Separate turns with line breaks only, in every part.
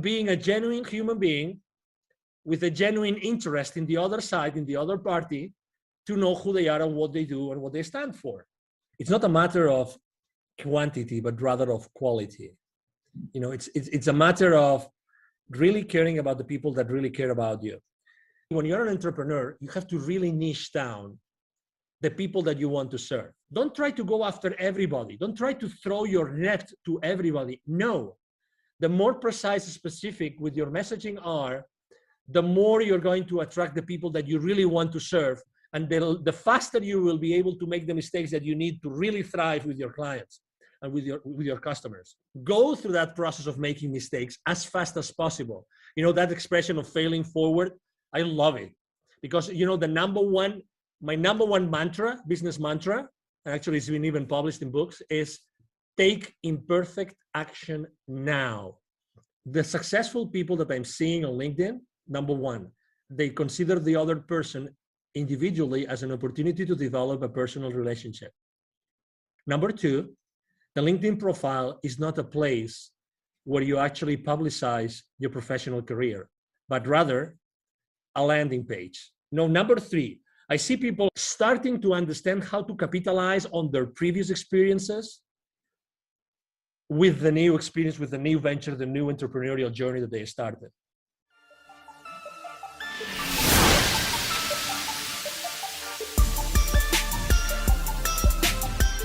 being a genuine human being with a genuine interest in the other side, in the other party, to know who they are and what they do and what they stand for. It's not a matter of quantity, but rather of quality. It's a matter of really caring about the people that really care about you. When you're an entrepreneur, you have to really niche down the people that you want to serve. Don't try to go after everybody. Don't try to throw your net to everybody. No. The more precise and specific with your messaging are, the more you're going to attract the people that you really want to serve. And the faster you will be able to make the mistakes that you need to really thrive with your clients and with your customers. Go through that process of making mistakes as fast as possible. That expression of failing forward, I love it. Because, my number one mantra, business mantra, and actually it's been even published in books, is take imperfect action now. The successful people that I'm seeing on LinkedIn, number one, they consider the other person individually as an opportunity to develop a personal relationship. Number two, the LinkedIn profile is not a place where you actually publicize your professional career, but rather a landing page. Number three, I see people starting to understand how to capitalize on their previous experiences with the new experience, with the new venture, the new entrepreneurial journey that they started.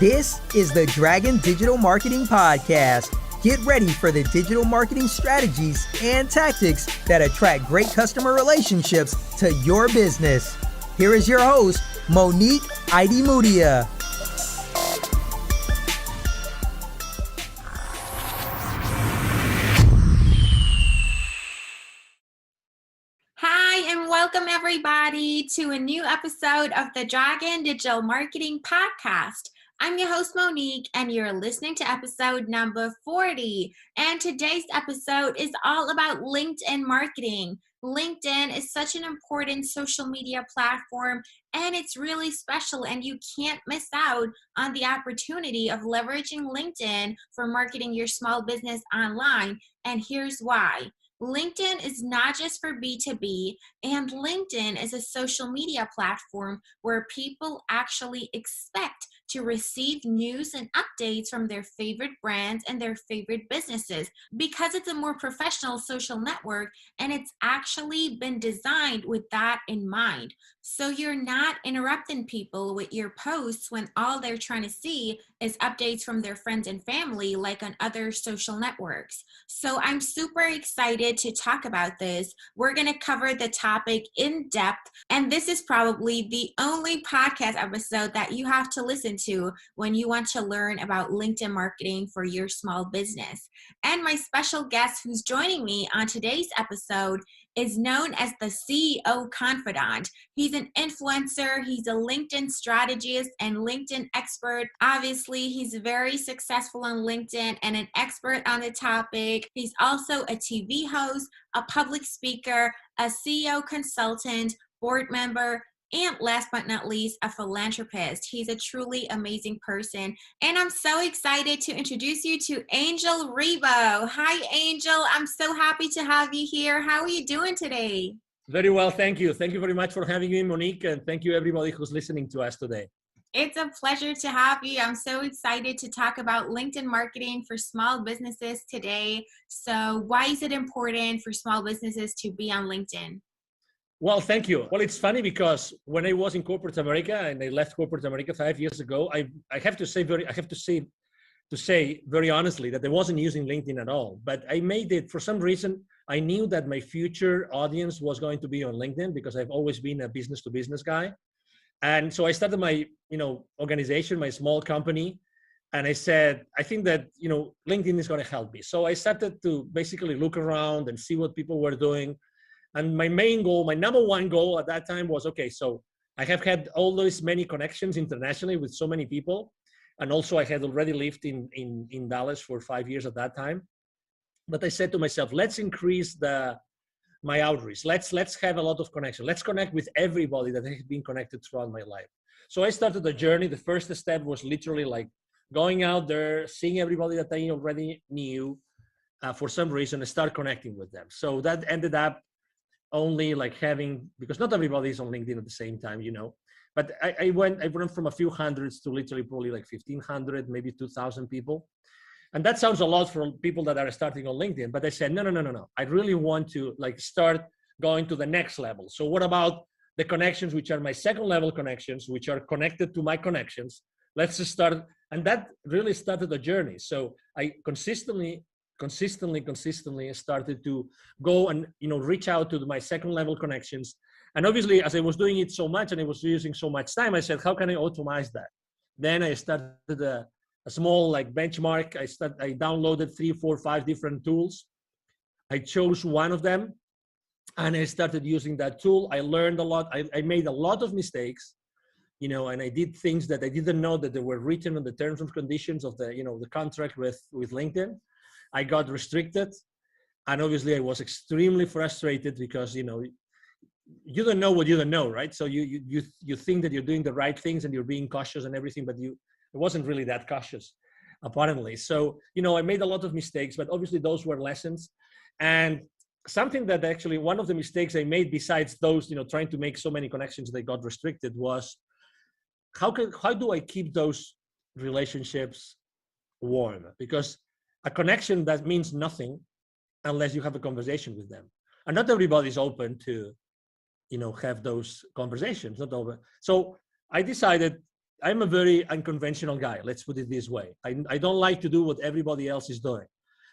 This is the Dragon Digital Marketing Podcast. Get ready for the digital marketing strategies and tactics that attract great customer relationships to your business. Here is your host, Monique Idemudia.
Hi, and welcome everybody to a new episode of the Dragon Digital Marketing Podcast. I'm your host, Monique, and you're listening to episode number 40. And today's episode is all about LinkedIn marketing. LinkedIn is such an important social media platform, and it's really special, and you can't miss out on the opportunity of leveraging LinkedIn for marketing your small business online. And here's why. LinkedIn is not just for B2B, and LinkedIn is a social media platform where people actually expect to receive news and updates from their favorite brands and their favorite businesses because it's a more professional social network, and it's actually been designed with that in mind. So you're not interrupting people with your posts when all they're trying to see is updates from their friends and family like on other social networks. So I'm super excited to talk about this. We're going to cover the topic in depth, and this is probably the only podcast episode that you have to listen to when you want to learn about LinkedIn marketing for your small business. And my special guest who's joining me on today's episode is known as the CEO Confidant. He's an influencer, he's a LinkedIn strategist and LinkedIn expert. Obviously, he's very successful on LinkedIn and an expert on the topic. He's also a TV host, a public speaker, a CEO consultant, board member, and last but not least, a philanthropist. He's a truly amazing person. And I'm so excited to introduce you to Angel Ribo. Hi, Angel. I'm so happy to have you here. How are you doing today?
Very well, thank you. Thank you very much for having me, Monique, and thank you everybody who's listening to us today.
It's a pleasure to have you. I'm so excited to talk about LinkedIn marketing for small businesses today. So why is it important for small businesses to be on LinkedIn?
Well, thank you. Well, it's funny because when I was in corporate America and I left corporate America 5 years ago, I have to say very honestly that I wasn't using LinkedIn at all. But I made it for some reason. I knew that my future audience was going to be on LinkedIn because I've always been a business to business guy. And so I started my, organization, my small company. And I said, I think that, LinkedIn is going to help me. So I started to basically look around and see what people were doing. And my main goal, my number one goal at that time was, okay, so I have had all those many connections internationally with so many people. And also I had already lived in Dallas for 5 years at that time. But I said to myself, let's increase my outreach. Let's have a lot of connection. Let's connect with everybody that has been connected throughout my life. So I started the journey. The first step was literally like going out there, seeing everybody that I already knew, for some reason, I started connecting with them. So that ended up only like having, because not everybody is on LinkedIn at the same time, but I went from a few hundreds to literally probably like 1,500, maybe 2,000 people. And that sounds a lot for people that are starting on LinkedIn, but I said, no. I really want to like start going to the next level. So what about the connections, which are my second level connections, which are connected to my connections? Let's just start. And that really started the journey. So I consistently started to go and, reach out to my second level connections. And obviously, as I was doing it so much and I was using so much time, I said, how can I automate that? Then I started a small like benchmark. I downloaded 3, 4, 5 different tools. I chose one of them and I started using that tool. I learned a lot. I made a lot of mistakes, and I did things that I didn't know that they were written on the terms and conditions of the, the contract with LinkedIn. I got restricted. And obviously I was extremely frustrated because, you don't know what you don't know, right? So you think that you're doing the right things and you're being cautious and everything, but it wasn't really that cautious, apparently. So, I made a lot of mistakes, but obviously those were lessons. And something that actually, one of the mistakes I made besides those, trying to make so many connections that got restricted was, how do I keep those relationships warm? Because a connection that means nothing unless you have a conversation with them. And not everybody's open to, have those conversations, not over. So I decided I'm a very unconventional guy. Let's put it this way. I don't like to do what everybody else is doing.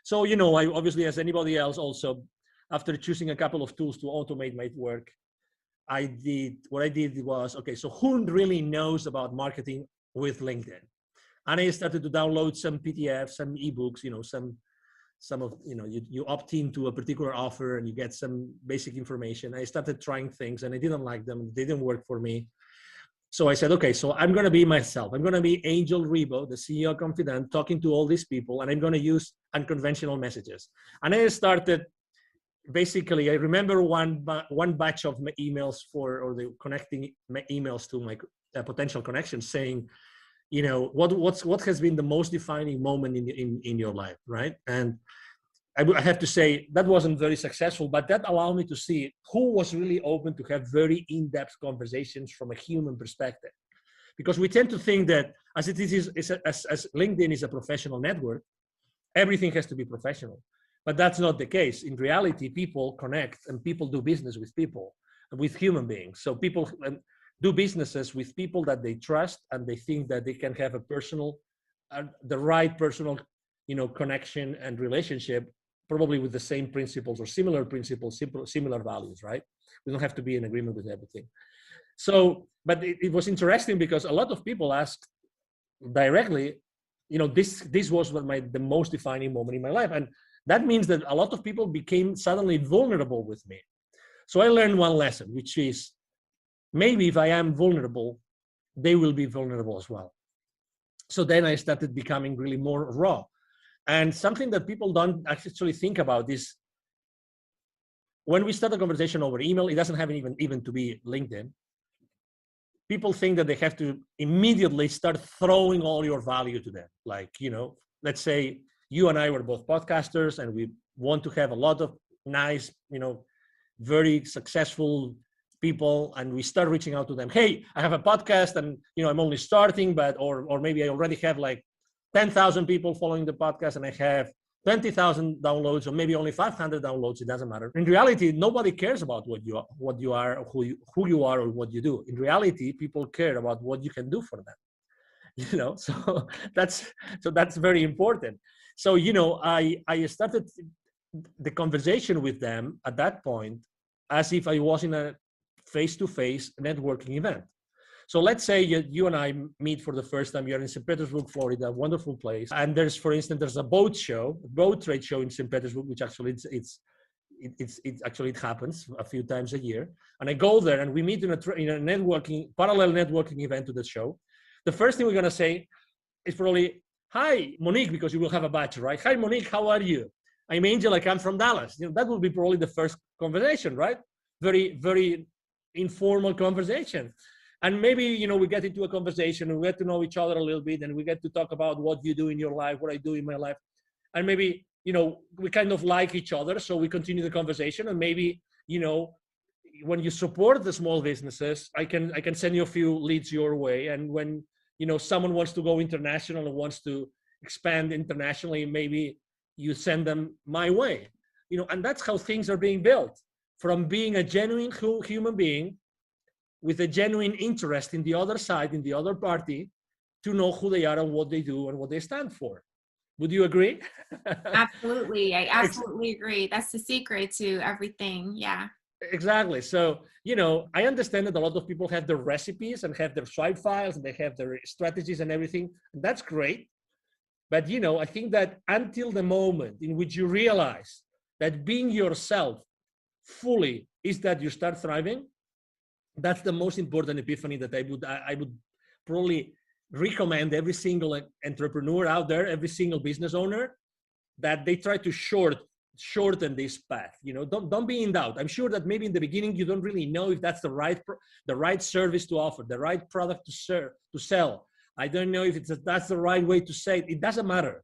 So, I obviously, as anybody else also, after choosing a couple of tools to automate my work, what I did was, okay, so who really knows about marketing with LinkedIn? And I started to download some PDFs, some ebooks, some of, you opt into a particular offer and you get some basic information. I started trying things and I didn't like them. They didn't work for me. So I said, okay, so I'm going to be myself. I'm going to be Angel Ribo, the CEO of Confidant, talking to all these people, and I'm going to use unconventional messages. And I started, basically, I remember one batch of my emails or the connecting emails to my potential connections saying, what has been the most defining moment in your life, right? And I have to say that wasn't very successful, but that allowed me to see who was really open to have very in-depth conversations from a human perspective. Because we tend to think that as LinkedIn is a professional network, everything has to be professional. But that's not the case. In reality, people connect and people do business with people, with human beings. So people do businesses with people that they trust and they think that they can have a personal, the right personal, connection and relationship, probably with the same principles or similar principles, similar values, right? We don't have to be in agreement with everything. So, but it was interesting because a lot of people asked directly, this was the most defining moment in my life. And that means that a lot of people became suddenly vulnerable with me. So I learned one lesson, which is maybe if I am vulnerable, they will be vulnerable as well. So then I started becoming really more raw. And something that people don't actually think about is when we start a conversation over email, it doesn't have even to be LinkedIn. People think that they have to immediately start throwing all your value to them. Like, let's say you and I were both podcasters and we want to have a lot of nice, very successful people, and we start reaching out to them. Hey, I have a podcast and, I'm only starting, but, or maybe I already have like 10,000 people following the podcast and I have 20,000 downloads or maybe only 500 downloads. It doesn't matter. In reality, nobody cares about what you are, or who you are or what you do. In reality, people care about what you can do for them. So that's very important. So, I started the conversation with them at that point as if I was in a face-to-face networking event. So let's say you and I meet for the first time. You're in St. Petersburg, Florida, a wonderful place. And there's a boat trade show in St. Petersburg, which actually it happens a few times a year. And I go there and we meet in a parallel networking event to the show. The first thing we're going to say is probably, hi, Monique, because you will have a badge, right? Hi, Monique, how are you? I'm Angel, I come from Dallas. That will be probably the first conversation, right? Very, very informal conversation. And maybe, we get into a conversation and we get to know each other a little bit and we get to talk about what you do in your life, what I do in my life. And maybe we kind of like each other, so we continue the conversation. And maybe, when you support the small businesses, I can send you a few leads your way. And when, someone wants to go international and wants to expand internationally, maybe you send them my way, and that's how things are being built, from being a genuine human being with a genuine interest in the other side, in the other party, to know who they are and what they do and what they stand for. Would you agree?
Absolutely. I absolutely agree. That's the secret to everything. Yeah.
Exactly. So, I understand that a lot of people have their recipes and have their swipe files and they have their strategies and everything. And that's great. But, I think that until the moment in which you realize that being yourself fully is that you start thriving, that's the most important epiphany that I would probably recommend every single entrepreneur out there, every single business owner, that they try to shorten this path. Don't be in doubt. I'm sure that maybe in the beginning you don't really know if that's the right service to offer, the right product to sell. I don't know if that's the right way to say it. It doesn't matter.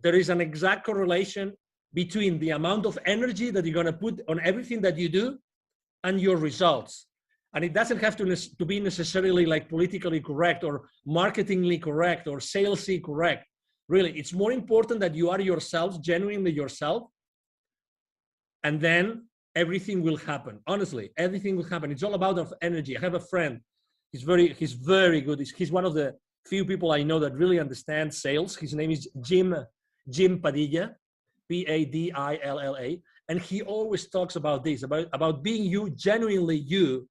There is an exact correlation between the amount of energy that you're going to put on everything that you do and your results. And it doesn't have to be necessarily like politically correct or marketingly correct or salesy correct. Really, it's more important that you are yourself, genuinely yourself, and then everything will happen. Honestly, everything will happen. It's all about energy. I have a friend. He's very good. He's one of the few people I know that really understand sales. His name is Jim Padilla, Padilla, and he always talks about this, about being you, genuinely you,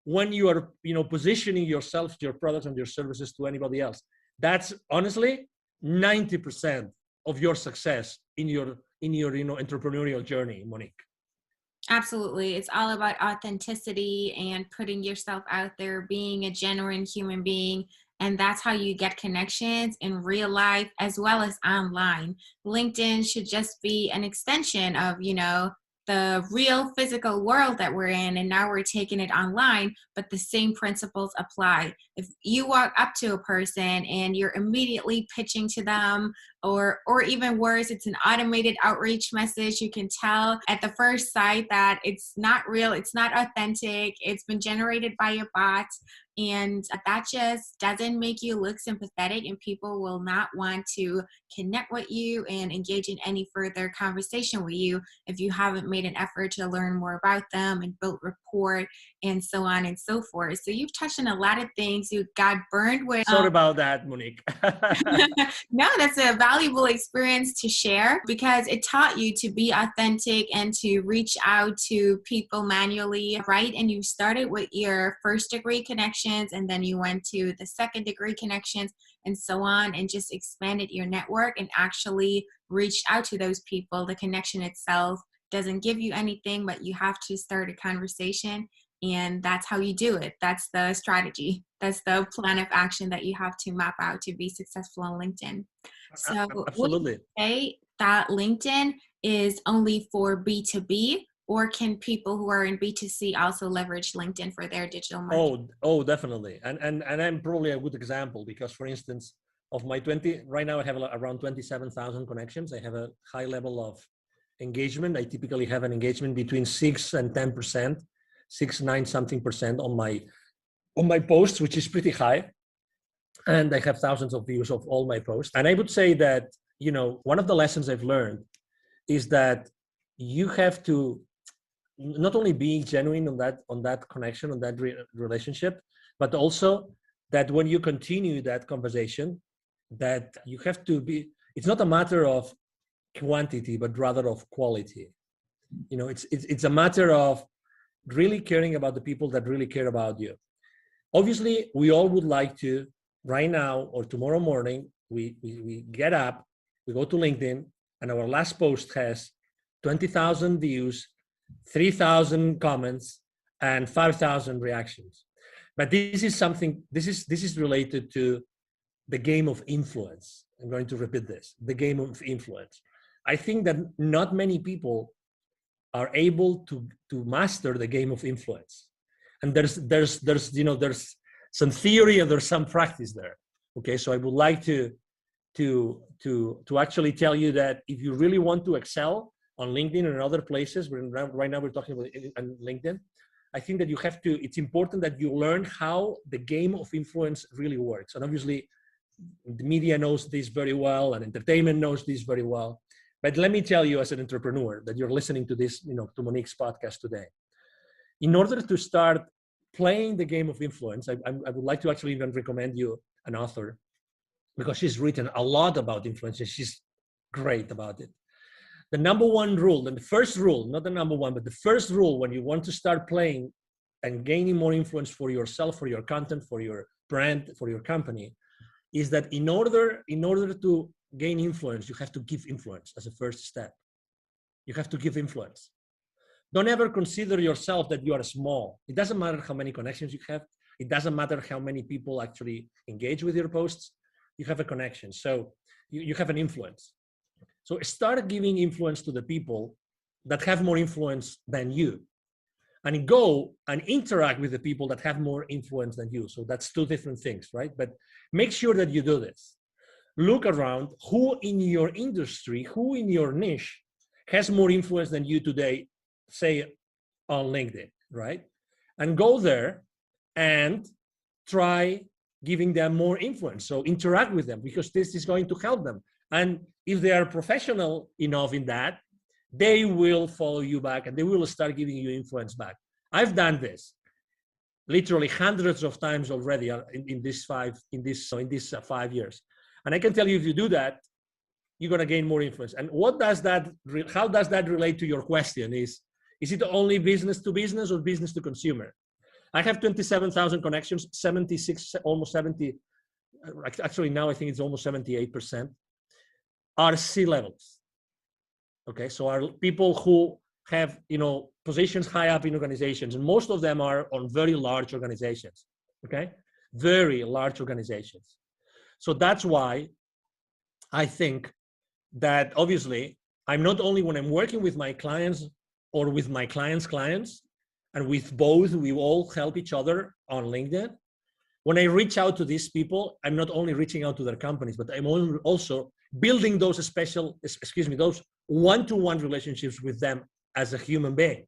when you are, positioning yourself, your products and your services to anybody else. That's honestly 90% of your success in your entrepreneurial journey, Monique.
Absolutely. It's all about authenticity and putting yourself out there, being a genuine human being. And that's how you get connections in real life as well as online. LinkedIn should just be an extension of, the real physical world that we're in, and now we're taking it online, but the same principles apply. If you walk up to a person and you're immediately pitching to them, or even worse, it's an automated outreach message, you can tell at the first sight that it's not real, it's not authentic, it's been generated by a bot, and that just doesn't make you look sympathetic, and people will not want to connect with you and engage in any further conversation with you if you haven't made an effort to learn more about them and build rapport and so on and so forth. So you've touched on a lot of things. You got burned with.
Sorry about that, Monique.
No, that's a valuable experience to share because it taught you to be authentic and to reach out to people manually, right? And you started with your first degree connections, and then you went to the second degree connections and so on, and just expanded your network and actually reached out to those people. The connection itself doesn't give you anything, but you have to start a conversation, and that's how you do it. That's the strategy. That's the plan of action that you have to map out to be successful on LinkedIn. So
absolutely.
Would you say that LinkedIn is only for B2B, or can people who are in B2C also leverage LinkedIn for their digital marketing?
Oh, definitely. And I'm probably a good example because, for instance, of my 20, right now I have around 27,000 connections. I have a high level of engagement. I typically have an engagement between 6 and 10%, 9 something percent on my posts, which is pretty high. And I have thousands of views of all my posts. And I would say that, one of the lessons I've learned is that you have to not only be genuine on that connection, on that relationship, but also that when you continue that conversation, that you have to be, it's not a matter of quantity, but rather of quality. It's a matter of really caring about the people that really care about you. Obviously, we all would like to, right now or tomorrow morning, we get up, we go to LinkedIn, and our last post has 20,000 views, 3,000 comments, and 5,000 reactions. But this is related to the game of influence. I'm going to repeat this, the game of influence. I think that not many people are able to master the game of influence. And there's some theory and there's some practice there. Okay, so I would like to to actually tell you that if you really want to excel on LinkedIn and other places, right now we're talking about on LinkedIn, I think that it's important that you learn how the game of influence really works. And obviously, the media knows this very well, and entertainment knows this very well. But let me tell you, as an entrepreneur, that you're listening to this, to Monique's podcast today. In order to start playing the game of influence, I would like to actually even recommend you an author, because she's written a lot about influence, and she's great about it. The number one rule, and the first rule, not the number one, but the first rule when you want to start playing and gaining more influence for yourself, for your content, for your brand, for your company, is that in order to gain influence, you have to give influence as a first step. You have to give influence. Don't ever consider yourself that you are small. It doesn't matter how many connections you have. It doesn't matter how many people actually engage with your posts. You have a connection. So you have an influence. So start giving influence to the people that have more influence than you, and go and interact with the people that have more influence than you. So that's two different things, right? But make sure that you do this. Look around who in your industry, who in your niche has more influence than you today, say on LinkedIn, right? And go there and try giving them more influence. So interact with them, because this is going to help them. And if they are professional enough in that, they will follow you back and they will start giving you influence back. I've done this literally hundreds of times already in these 5 years. And I can tell you, if you do that, you're going to gain more influence. And how does that relate to your question? Is it only business to business or business to consumer? I have 27,000 connections, 76, almost 70. Actually, now I think it's almost 78% are C-levels. Okay, so are people who have, positions high up in organizations, and most of them are on very large organizations. Okay, very large organizations. So that's why I think that obviously I'm not only, when I'm working with my clients or with my clients' clients, and with both, we all help each other on LinkedIn. When I reach out to these people, I'm not only reaching out to their companies, but I'm also building those those one-to-one relationships with them as a human being.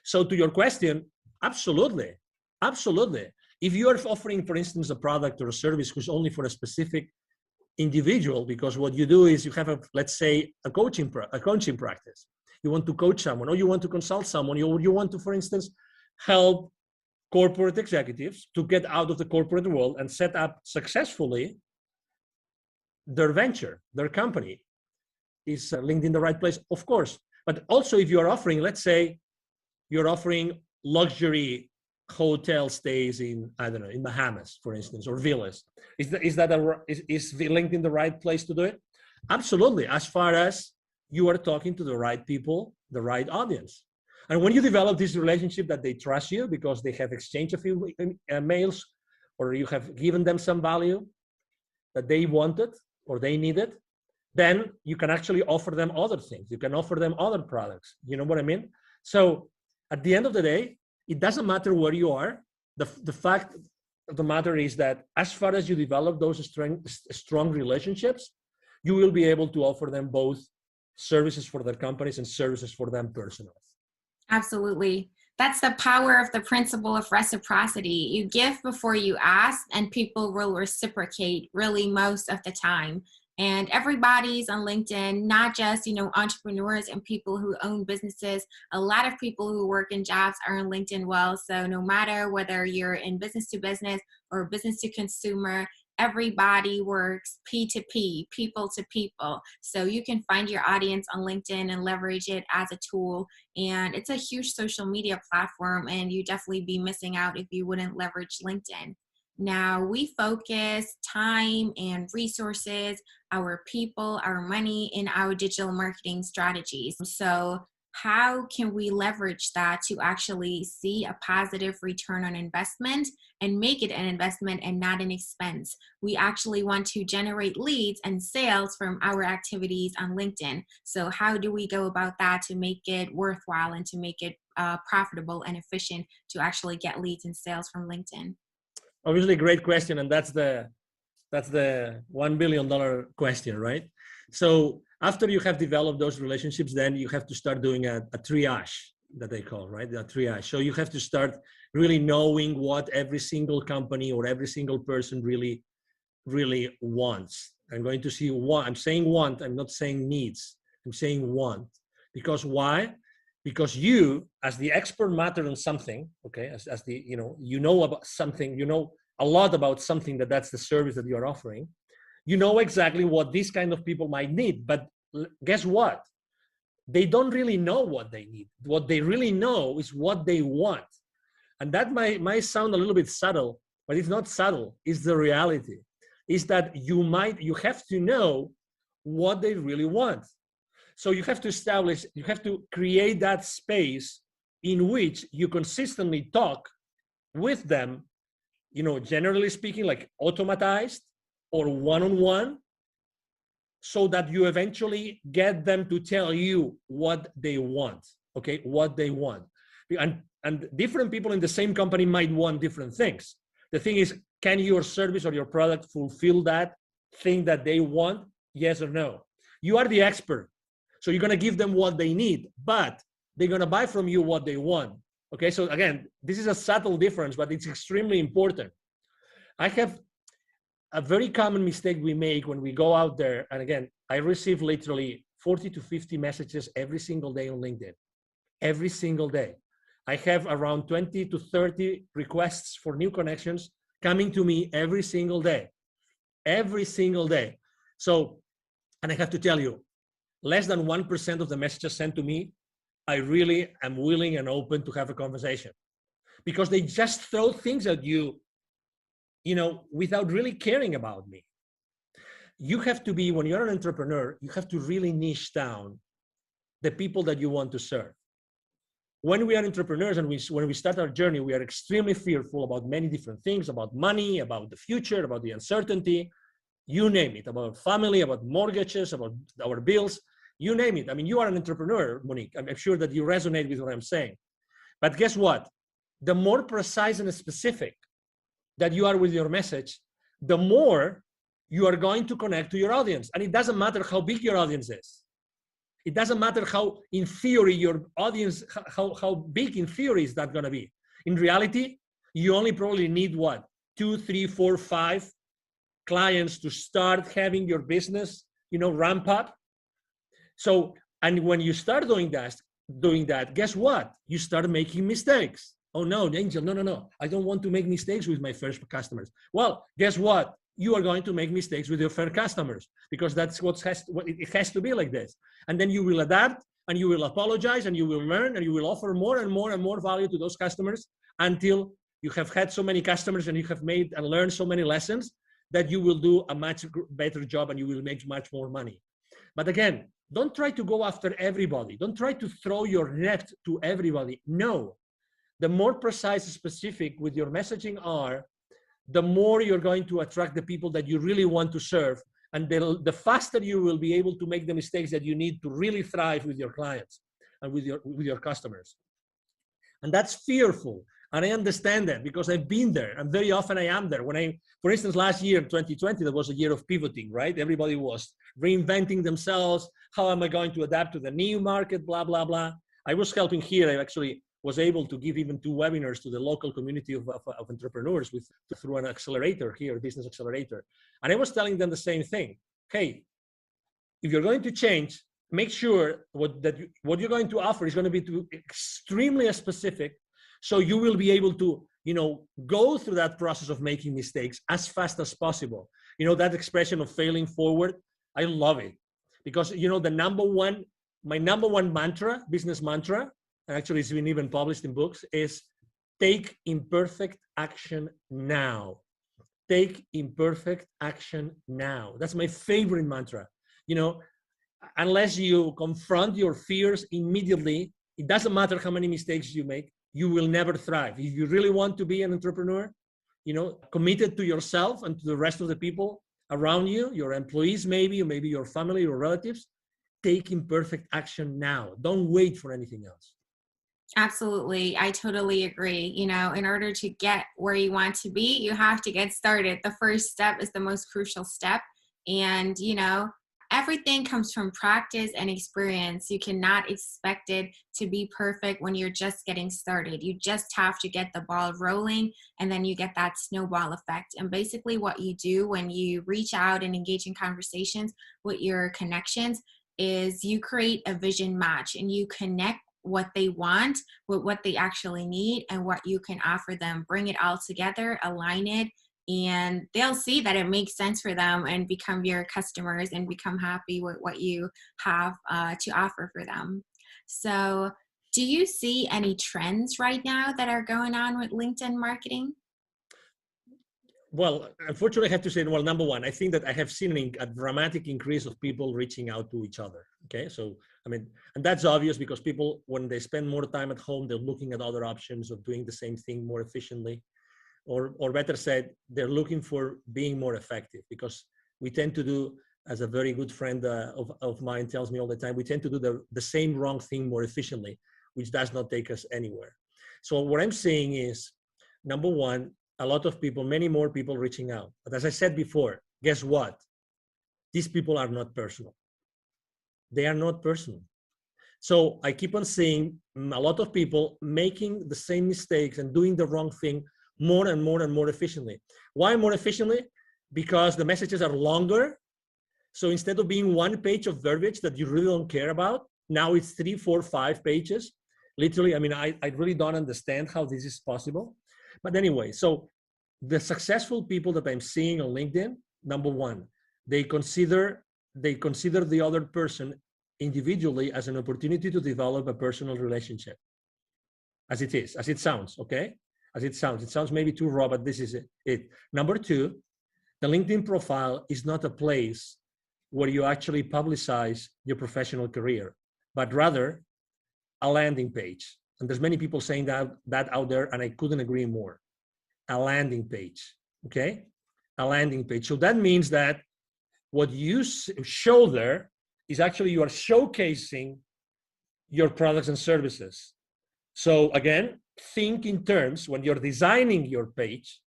So to your question, absolutely. If you are offering, for instance, a product or a service who's only for a specific individual, because what you do is you have let's say a coaching practice. You want to coach someone, or you want to consult someone, you want to, for instance, help corporate executives to get out of the corporate world and set up successfully their venture, their company. Is LinkedIn the right place? Of course. But also, if you're offering, let's say you're offering luxury hotel stays in, I don't know, in Bahamas, for instance, or villas, is LinkedIn the right place to do it? Absolutely, as far as you are talking to the right people, the right audience. And when you develop this relationship that they trust you because they have exchanged a few mails, or you have given them some value that they wanted or they needed, then you can actually offer them other things. You can offer them other products. You know what I mean? So at the end of the day, it doesn't matter where you are. The fact of the matter is that as far as you develop those strong relationships, you will be able to offer them both services for their companies and services for them personally.
Absolutely. That's the power of the principle of reciprocity. You give before you ask, and people will reciprocate really most of the time. And everybody's on LinkedIn, not just, entrepreneurs and people who own businesses. A lot of people who work in jobs are on LinkedIn well. So no matter whether you're in business to business or business to consumer, everybody works P2P, people to people. So you can find your audience on LinkedIn and leverage it as a tool. And it's a huge social media platform, and you definitely be missing out if you wouldn't leverage LinkedIn. Now, we focus time and resources, our people, our money in our digital marketing strategies. So how can we leverage that to actually see a positive return on investment and make it an investment and not an expense? We actually want to generate leads and sales from our activities on LinkedIn. So how do we go about that to make it worthwhile and to make it profitable and efficient to actually get leads and sales from LinkedIn?
Obviously, great question. And that's the That's the $1 billion question, right? So after you have developed those relationships, then you have to start doing a triage that they call, right? The triage. So you have to start really knowing what every single company or every single person really wants. I'm going to see what I'm saying want, I'm not saying needs. I'm saying want. Because why? Because you, as the expert matter on something, okay, as the, you know about something, you know a lot about something that's the service that you're offering, you know exactly what these kind of people might need. But guess what? They don't really know what they need. What they really know is what they want. And that might sound a little bit subtle, but it's not subtle. It's the reality. Is that you have to know what they really want. So you have to create that space in which you consistently talk with them, generally speaking, like automatized or one-on-one, so that you eventually get them to tell you what they want, okay, what they want. And different people in the same company might want different things. The thing is, can your service or your product fulfill that thing that they want? Yes or no? You are the expert. So you're going to give them what they need, but they're going to buy from you what they want. Okay, so again, this is a subtle difference, but it's extremely important. I have a very common mistake we make when we go out there. And again, I receive literally 40 to 50 messages every single day on LinkedIn, every single day. I have around 20 to 30 requests for new connections coming to me every single day. So, and I have to tell you, less than 1% of the messages sent to me, I really am willing and open to have a conversation, because they just throw things at you, without really caring about me. You have to be, when you're an entrepreneur, you have to really niche down the people that you want to serve. When we are entrepreneurs and when we start our journey, we are extremely fearful about many different things, about money, about the future, about the uncertainty, you name it, about family, about mortgages, about our bills, you name it. I mean, you are an entrepreneur, Monique. I'm sure that you resonate with what I'm saying. But guess what? The more precise and specific that you are with your message, the more you are going to connect to your audience. And it doesn't matter how big your audience is. It doesn't matter how, in theory, your audience, how big in theory is that going to be. In reality, you only probably need what? 2, 3, 4, 5 clients to start having your business, ramp up. So, and when you start doing that, guess what? You start making mistakes. Oh no, Angel, no. I don't want to make mistakes with my first customers. Well, guess what? You are going to make mistakes with your first customers, because that's it has to be like this. And then you will adapt, and you will apologize, and you will learn, and you will offer more and more and more value to those customers until you have had so many customers and you have made and learned so many lessons that you will do a much better job and you will make much more money. But again, don't try to go after everybody. Don't try to throw your net to everybody. No. The more precise and specific with your messaging are, the more you're going to attract the people that you really want to serve. And the faster you will be able to make the mistakes that you need to really thrive with your clients and with your customers. And that's fearful. And I understand that, because I've been there, and very often I am there. For instance, last year, 2020, that was a year of pivoting, right? Everybody was reinventing themselves. How am I going to adapt to the new market, blah, blah, blah. I was helping here. I actually was able to give even 2 webinars to the local community of entrepreneurs through an accelerator here, business accelerator. And I was telling them the same thing. Hey, if you're going to change, make sure what you're going to offer is going to be extremely specific, so you will be able to, go through that process of making mistakes as fast as possible. That expression of failing forward, I love it, because, my number one mantra, business mantra, and actually it's been even published in books, is take imperfect action now. Take imperfect action now. That's my favorite mantra. Unless you confront your fears immediately, it doesn't matter how many mistakes you make, you will never thrive. If you really want to be an entrepreneur, committed to yourself and to the rest of the people around you, your employees maybe, or maybe your family or relatives, take imperfect action now. Don't wait for anything else.
Absolutely. I totally agree. You know, in order to get where you want to be, you have to get started. The first step is the most crucial step. And, you know, everything comes from practice and experience. You cannot expect it to be perfect when you're just getting started. You just have to get the ball rolling, and then you get that snowball effect. And basically, what you do when you reach out and engage in conversations with your connections is you create a vision match, and you connect what they want with what they actually need and what you can offer them. Bring it all together, align it, and they'll see that it makes sense for them and become your customers and become happy with what you have to offer for them. So, do you see any trends right now that are going on with LinkedIn marketing?
Well, unfortunately, I have to say, well, number one, I think that I have seen a dramatic increase of people reaching out to each other. Okay. So, I mean, and that's obvious because people, when they spend more time at home, they're looking at other options of doing the same thing more efficiently. Or better said, they're looking for being more effective because we tend to do, as a very good friend of mine tells me all the time, we tend to do the same wrong thing more efficiently, which does not take us anywhere. So what I'm saying is, number one, a lot of people, many more people reaching out. But as I said before, guess what? These people are not personal. They are not personal. So I keep on seeing a lot of people making the same mistakes and doing the wrong thing more and more and more efficiently. Why more efficiently? Because the messages are longer. So instead of being one page of verbiage that you really don't care about, now it's 3, 4, 5 pages. Literally, I mean, I really don't understand how this is possible. But anyway, so the successful people that I'm seeing on LinkedIn, number one, they consider the other person individually as an opportunity to develop a personal relationship. As it sounds, okay? As it sounds maybe too raw, but this is it. Number two, the LinkedIn profile is not a place where you actually publicize your professional career, but rather a landing page. And there's many people saying that out there, and I couldn't agree more. A landing page, okay? A landing page. So that means that what you show there is actually you are showcasing your products and services. So again, think in terms, when you're designing your page,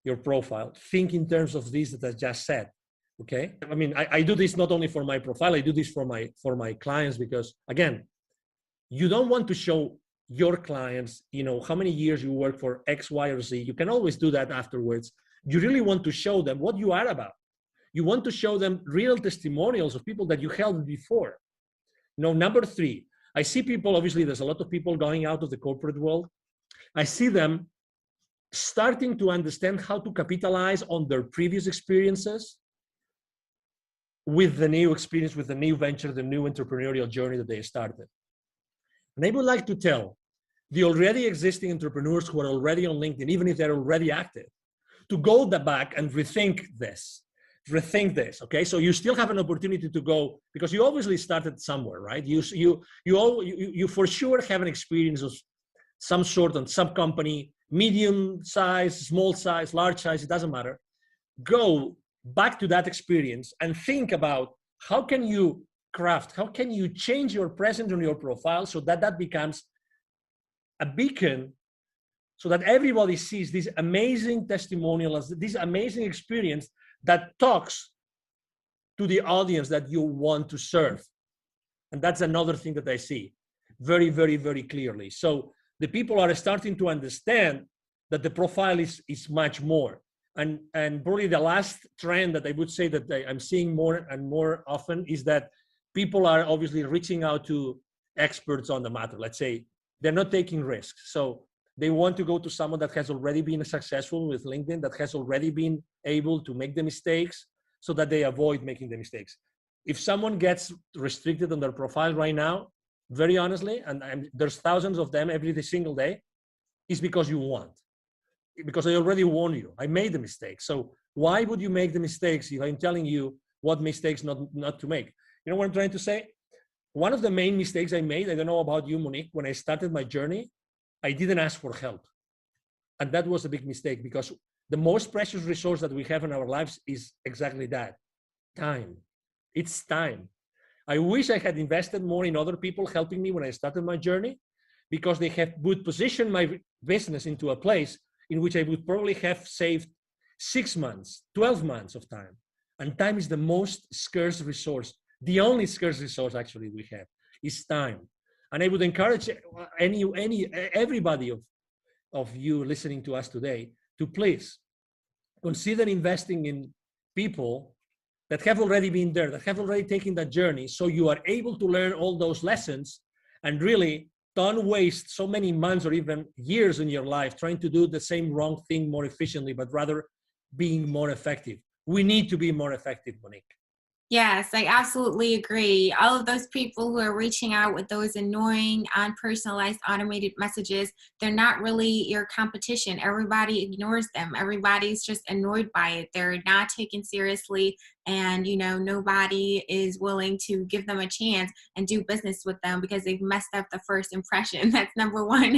your profile, think in terms of this that I just said, okay? I mean, I do this not only for my profile, I do this for my clients because, again, you don't want to show your clients, you know, how many years you work for X, Y, or Z. You can always do that afterwards. You really want to show them what you are about. You want to show them real testimonials of people that you helped before. Now, number three, I see people, obviously, there's a lot of people going out of the corporate world. I see them starting to understand how to capitalize on their previous experiences with the new experience, with the new venture, the new entrepreneurial journey that they started. And I would like to tell the already existing entrepreneurs who are already on LinkedIn, even if they're already active, to go back and rethink this, okay? So you still have an opportunity to go, because you obviously started somewhere, right? You for sure have an experience of some sort on some company, medium size, small size, large size, it doesn't matter. Go back to that experience and think about how can you change your presence on your profile so that becomes a beacon so that everybody sees this amazing testimonial, this amazing experience that talks to the audience that you want to serve. And that's another thing that I see very, very, very clearly. So the people are starting to understand that the profile is much more. And probably the last trend that I would say that I'm seeing more and more often is that people are obviously reaching out to experts on the matter. Let's say they're not taking risks. So they want to go to someone that has already been successful with LinkedIn, that has already been able to make the mistakes so that they avoid making the mistakes. If someone gets restricted on their profile right now, very honestly, and there's thousands of them every single day, is because you want. Because I already warned you. I made the mistake. So why would you make the mistakes if I'm telling you what mistakes not to make? You know what I'm trying to say? One of the main mistakes I made, I don't know about you, Monique, when I started my journey, I didn't ask for help. And that was a big mistake because the most precious resource that we have in our lives is exactly that, time. It's time. I wish I had invested more in other people helping me when I started my journey, because they would position my business into a place in which I would probably have saved 6 months, 12 months of time. And time is the most scarce resource. The only scarce resource actually we have is time. And I would encourage everybody of you listening to us today to please consider investing in people that have already been there, that have already taken that journey, so you are able to learn all those lessons and really don't waste so many months or even years in your life trying to do the same wrong thing more efficiently, but rather being more effective. We need to be more effective, Monique.
Yes, I absolutely agree. All of those people who are reaching out with those annoying, unpersonalized, automated messages, they're not really your competition. Everybody ignores them. Everybody's just annoyed by it. They're not taken seriously. And, nobody is willing to give them a chance and do business with them because they've messed up the first impression. That's number one.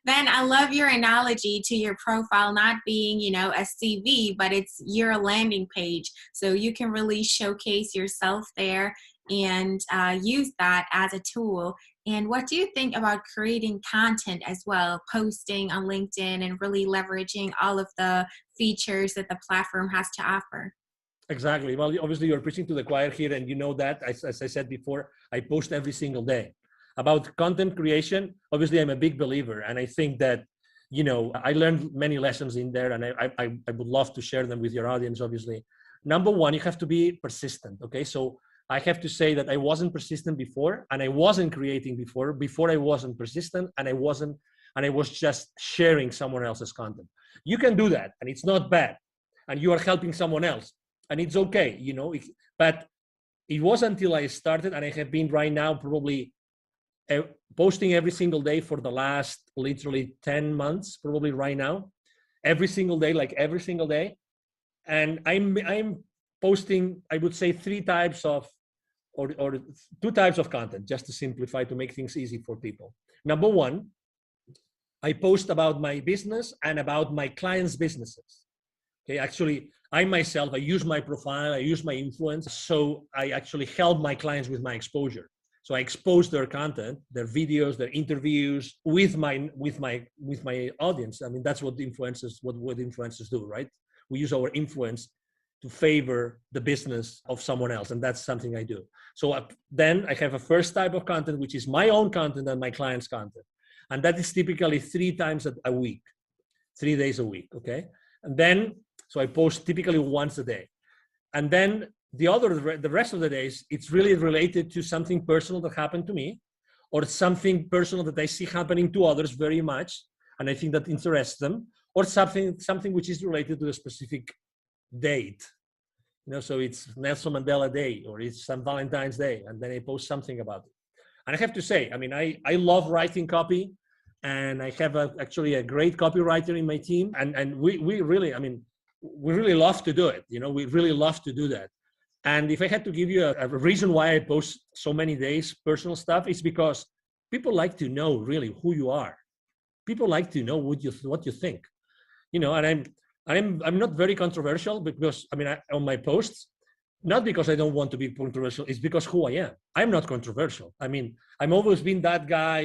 Then I love your analogy to your profile not being, a CV, but it's your landing page. So you can really showcase yourself there and use that as a tool. And what do you think about creating content as well, posting on LinkedIn and really leveraging all of the features that the platform has to offer?
Exactly. Well, obviously you're preaching to the choir here, and you know that, as I said before, I post every single day. About content creation, obviously I'm a big believer, and I think that, I learned many lessons in there, and I would love to share them with your audience, obviously. Number one, you have to be persistent, okay? So I have to say that I wasn't persistent before, and I wasn't creating before I wasn't persistent, and I was just sharing someone else's content. You can do that, and it's not bad, and you are helping someone else. And it's okay, but it was until I started, and I have been right now probably posting every single day for the last literally 10 months, probably right now, every single day. And I'm posting, I would say, three types of, or two types of content, just to simplify, to make things easy for people. Number one, I post about my business and about my clients' businesses. Okay, actually, I myself, I use my profile, I use my influence, so I actually help my clients with my exposure. So I expose their content, their videos, their interviews with my audience. I mean, that's what influencers do, right? We use our influence to favor the business of someone else, and that's something I do. So then I have a first type of content, which is my own content and my clients' content, and that is typically 3 times a week, 3 days a week. Okay, and then. So I post typically once a day. And then the rest of the days, it's really related to something personal that happened to me, or something personal that I see happening to others very much, and I think that interests them, or something which is related to a specific date. So it's Nelson Mandela Day, or it's St. Valentine's Day, and then I post something about it. And I have to say, I mean, I love writing copy, and I have actually a great copywriter in my team, and we really, I mean, we really love to do it. We really love to do that. And if I had to give you a reason why I post so many days personal stuff, it's because people like to know really who you are. People like to know what you think. And I'm not very controversial, because on my posts, not because I don't want to be controversial, it's because who I am. I'm not controversial. I mean, I've always been that guy.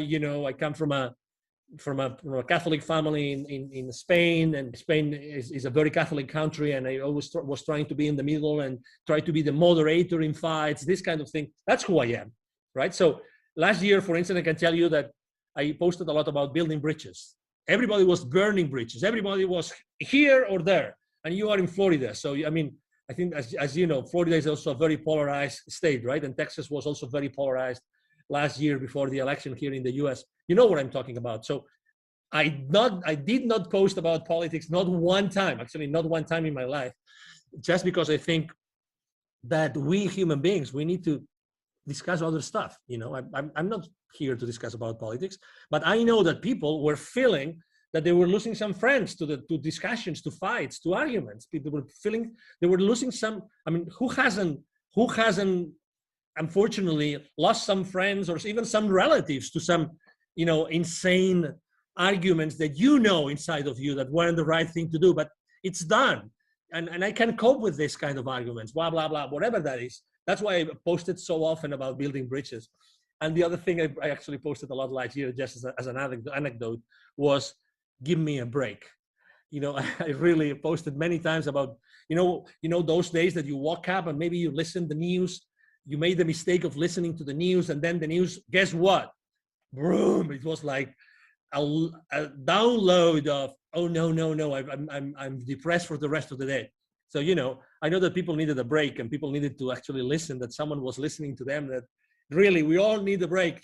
I come from a Catholic family in Spain, and Spain is a very Catholic country, and I always was trying to be in the middle and try to be the moderator in fights, this kind of thing. That's who I am, right? So last year, for instance, I can tell you that I posted a lot about building bridges. Everybody was burning bridges. Everybody was here or there, and you are in Florida. So, I mean, I think, as you know, Florida is also a very polarized state, right? And Texas was also very polarized last year before the election here in the US. You know what I'm talking about. So I did not post about politics, not one time, actually not one time in my life, just because I think that we human beings, we need to discuss other stuff. I'm not here to discuss about politics, but I know that people were feeling that they were losing some friends to discussions, to fights, to arguments. People were feeling they were losing some. I mean, who hasn't unfortunately lost some friends or even some relatives to some insane arguments that inside of you that weren't the right thing to do, but it's done, and I can cope with this kind of arguments, blah blah blah, whatever that is. That's why I posted so often about building bridges. And the other thing I actually posted a lot last year, just as an anecdote, was give me a break. I really posted many times about, those days that you woke up and maybe you listened to the news, you made the mistake of listening to the news, and then the news, guess what? Boom! It was like a download of, oh no, I'm depressed for the rest of the day. So I know that people needed a break, and people needed to actually listen, that someone was listening to them, that really we all need a break.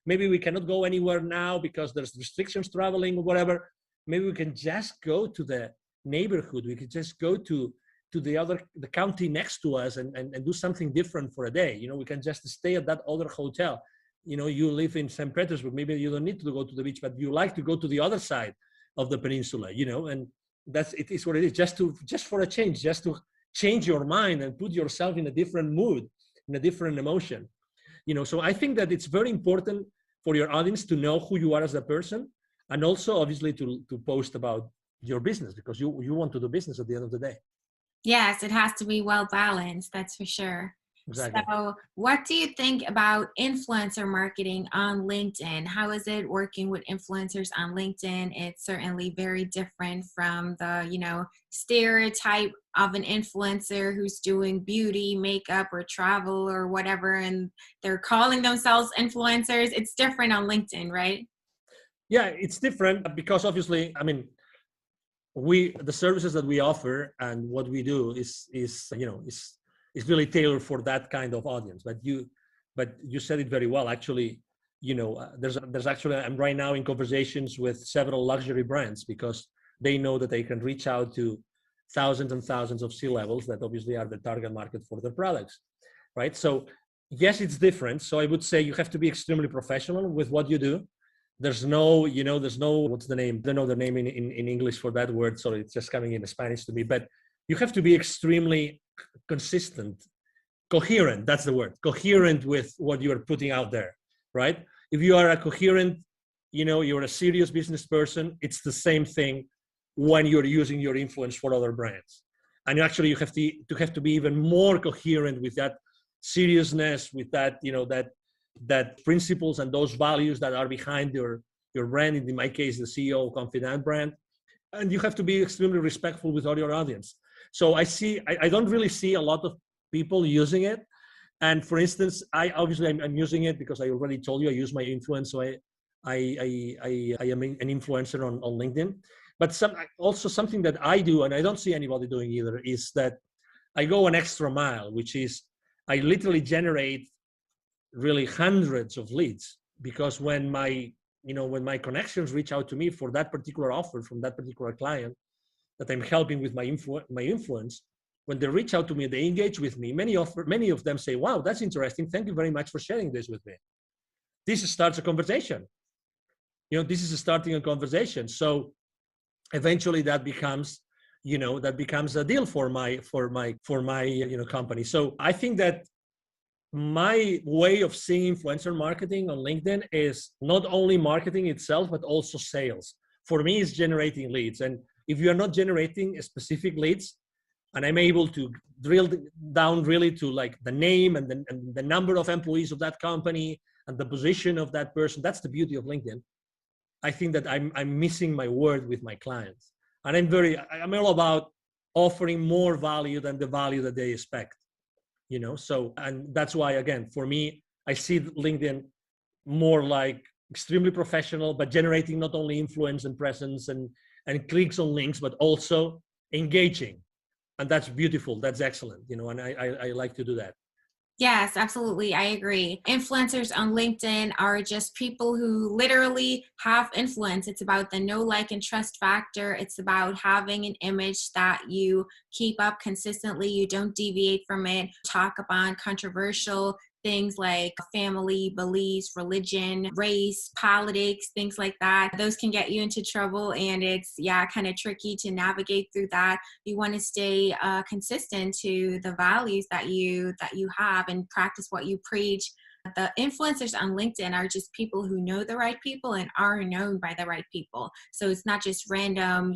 Maybe we cannot go anywhere now because there's restrictions traveling or whatever. Maybe we can just go to the neighborhood. We could just go to the county next to us and do something different for a day. We can just stay at that other hotel. You live in St. Petersburg, maybe you don't need to go to the beach, but you like to go to the other side of the peninsula, and it is what it is, just for a change, just to change your mind and put yourself in a different mood, in a different emotion. So I think that it's very important for your audience to know who you are as a person, and also obviously to post about your business, because you want to do business at the end of the day.
Yes, it has to be well balanced, that's for sure.
Exactly.
So what do you think about influencer marketing on LinkedIn? How is it working with influencers on LinkedIn? It's certainly very different from the, stereotype of an influencer who's doing beauty, makeup, or travel or whatever, and they're calling themselves influencers. It's different on LinkedIn, right?
Yeah, it's different because obviously, the services that we offer and what we do is really tailored for that kind of audience. But you said it very well. Actually, there's actually, I'm right now in conversations with several luxury brands because they know that they can reach out to thousands and thousands of C-levels that obviously are the target market for their products, right? So yes, it's different. So I would say you have to be extremely professional with what you do. There's no, what's the name? I don't know the name in English for that word. So it's just coming in Spanish to me, but you have to be extremely consistent, coherent. That's the word, coherent with what you are putting out there, right? If you are a coherent, you're a serious business person, it's the same thing when you're using your influence for other brands. And actually you have to be even more coherent with that seriousness, with that, that principles and those values that are behind your brand, in my case, the CEO of Confidant brand. And you have to be extremely respectful with all your audience. So I don't really see a lot of people using it. And for instance, I'm using it because I already told you I use my influence. So I am an influencer on LinkedIn. But something that I do, and I don't see anybody doing either, is that I go an extra mile, which is I literally generate really hundreds of leads, because when my connections reach out to me for that particular offer from that particular client that I'm helping with my influence, when they reach out to me, they engage with me. Many of them say, "Wow, that's interesting. Thank you very much for sharing this with me." This starts a conversation. This is starting a conversation. So eventually that becomes a deal for my company. So I think that my way of seeing influencer marketing on LinkedIn is not only marketing itself, but also sales. For me, it's generating leads. And if you are not generating specific leads, and I'm able to drill down really to like the name and the number of employees of that company and the position of that person, that's the beauty of LinkedIn. I think that I'm missing my word with my clients. And I'm all about offering more value than the value that they expect. So, and that's why, again, for me, I see LinkedIn more like extremely professional, but generating not only influence and presence and clicks on links, but also engaging. And that's beautiful. That's excellent. And I like to do that.
Yes, absolutely. I agree. Influencers on LinkedIn are just people who literally have influence. It's about the know, like, and trust factor. It's about having an image that you keep up consistently. You don't deviate from it. Talk about controversial things like family, beliefs, religion, race, politics, things like that. Those can get you into trouble, and it's kind of tricky to navigate through that. You want to stay consistent to the values that you have and practice what you preach. The influencers on LinkedIn are just people who know the right people and are known by the right people. So it's not just random,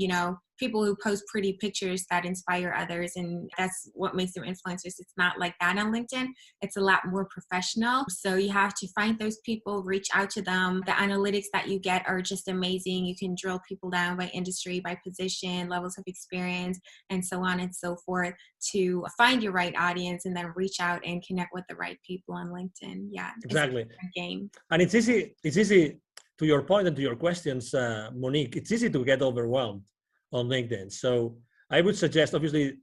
people who post pretty pictures that inspire others, and that's what makes them influencers. It's not like that on LinkedIn. It's a lot more professional. So you have to find those people, reach out to them. The analytics that you get are just amazing. You can drill people down by industry, by position, levels of experience, and so on and so forth to find your right audience and then reach out and connect with the right people on LinkedIn. Yeah,
exactly.
It's a different game.
And it's easy to your point and to your questions, Monique, it's easy to get overwhelmed on LinkedIn. So I would suggest, obviously,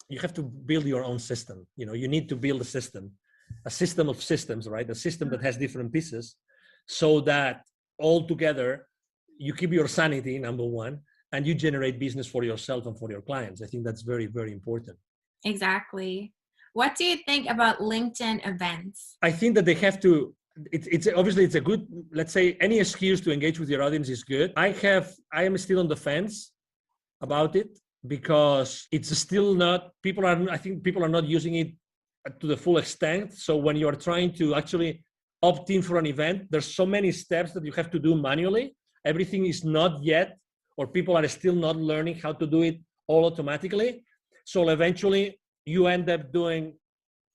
you have to build your own system. You need to build a system of systems, right? A system that has different pieces so that all together you keep your sanity, number one, and you generate business for yourself and for your clients. I think that's very, very important.
Exactly. What do you think about LinkedIn events?
I think that they have to, it's obviously it's a good, let's say any excuse to engage with your audience is good. I am still on the fence about it because it's still not, I think people are not using it to the full extent. So when you are trying to actually opt in for an event, there's so many steps that you have to do manually. Everything is not yet, or people are still not learning how to do it all automatically. So eventually you end up doing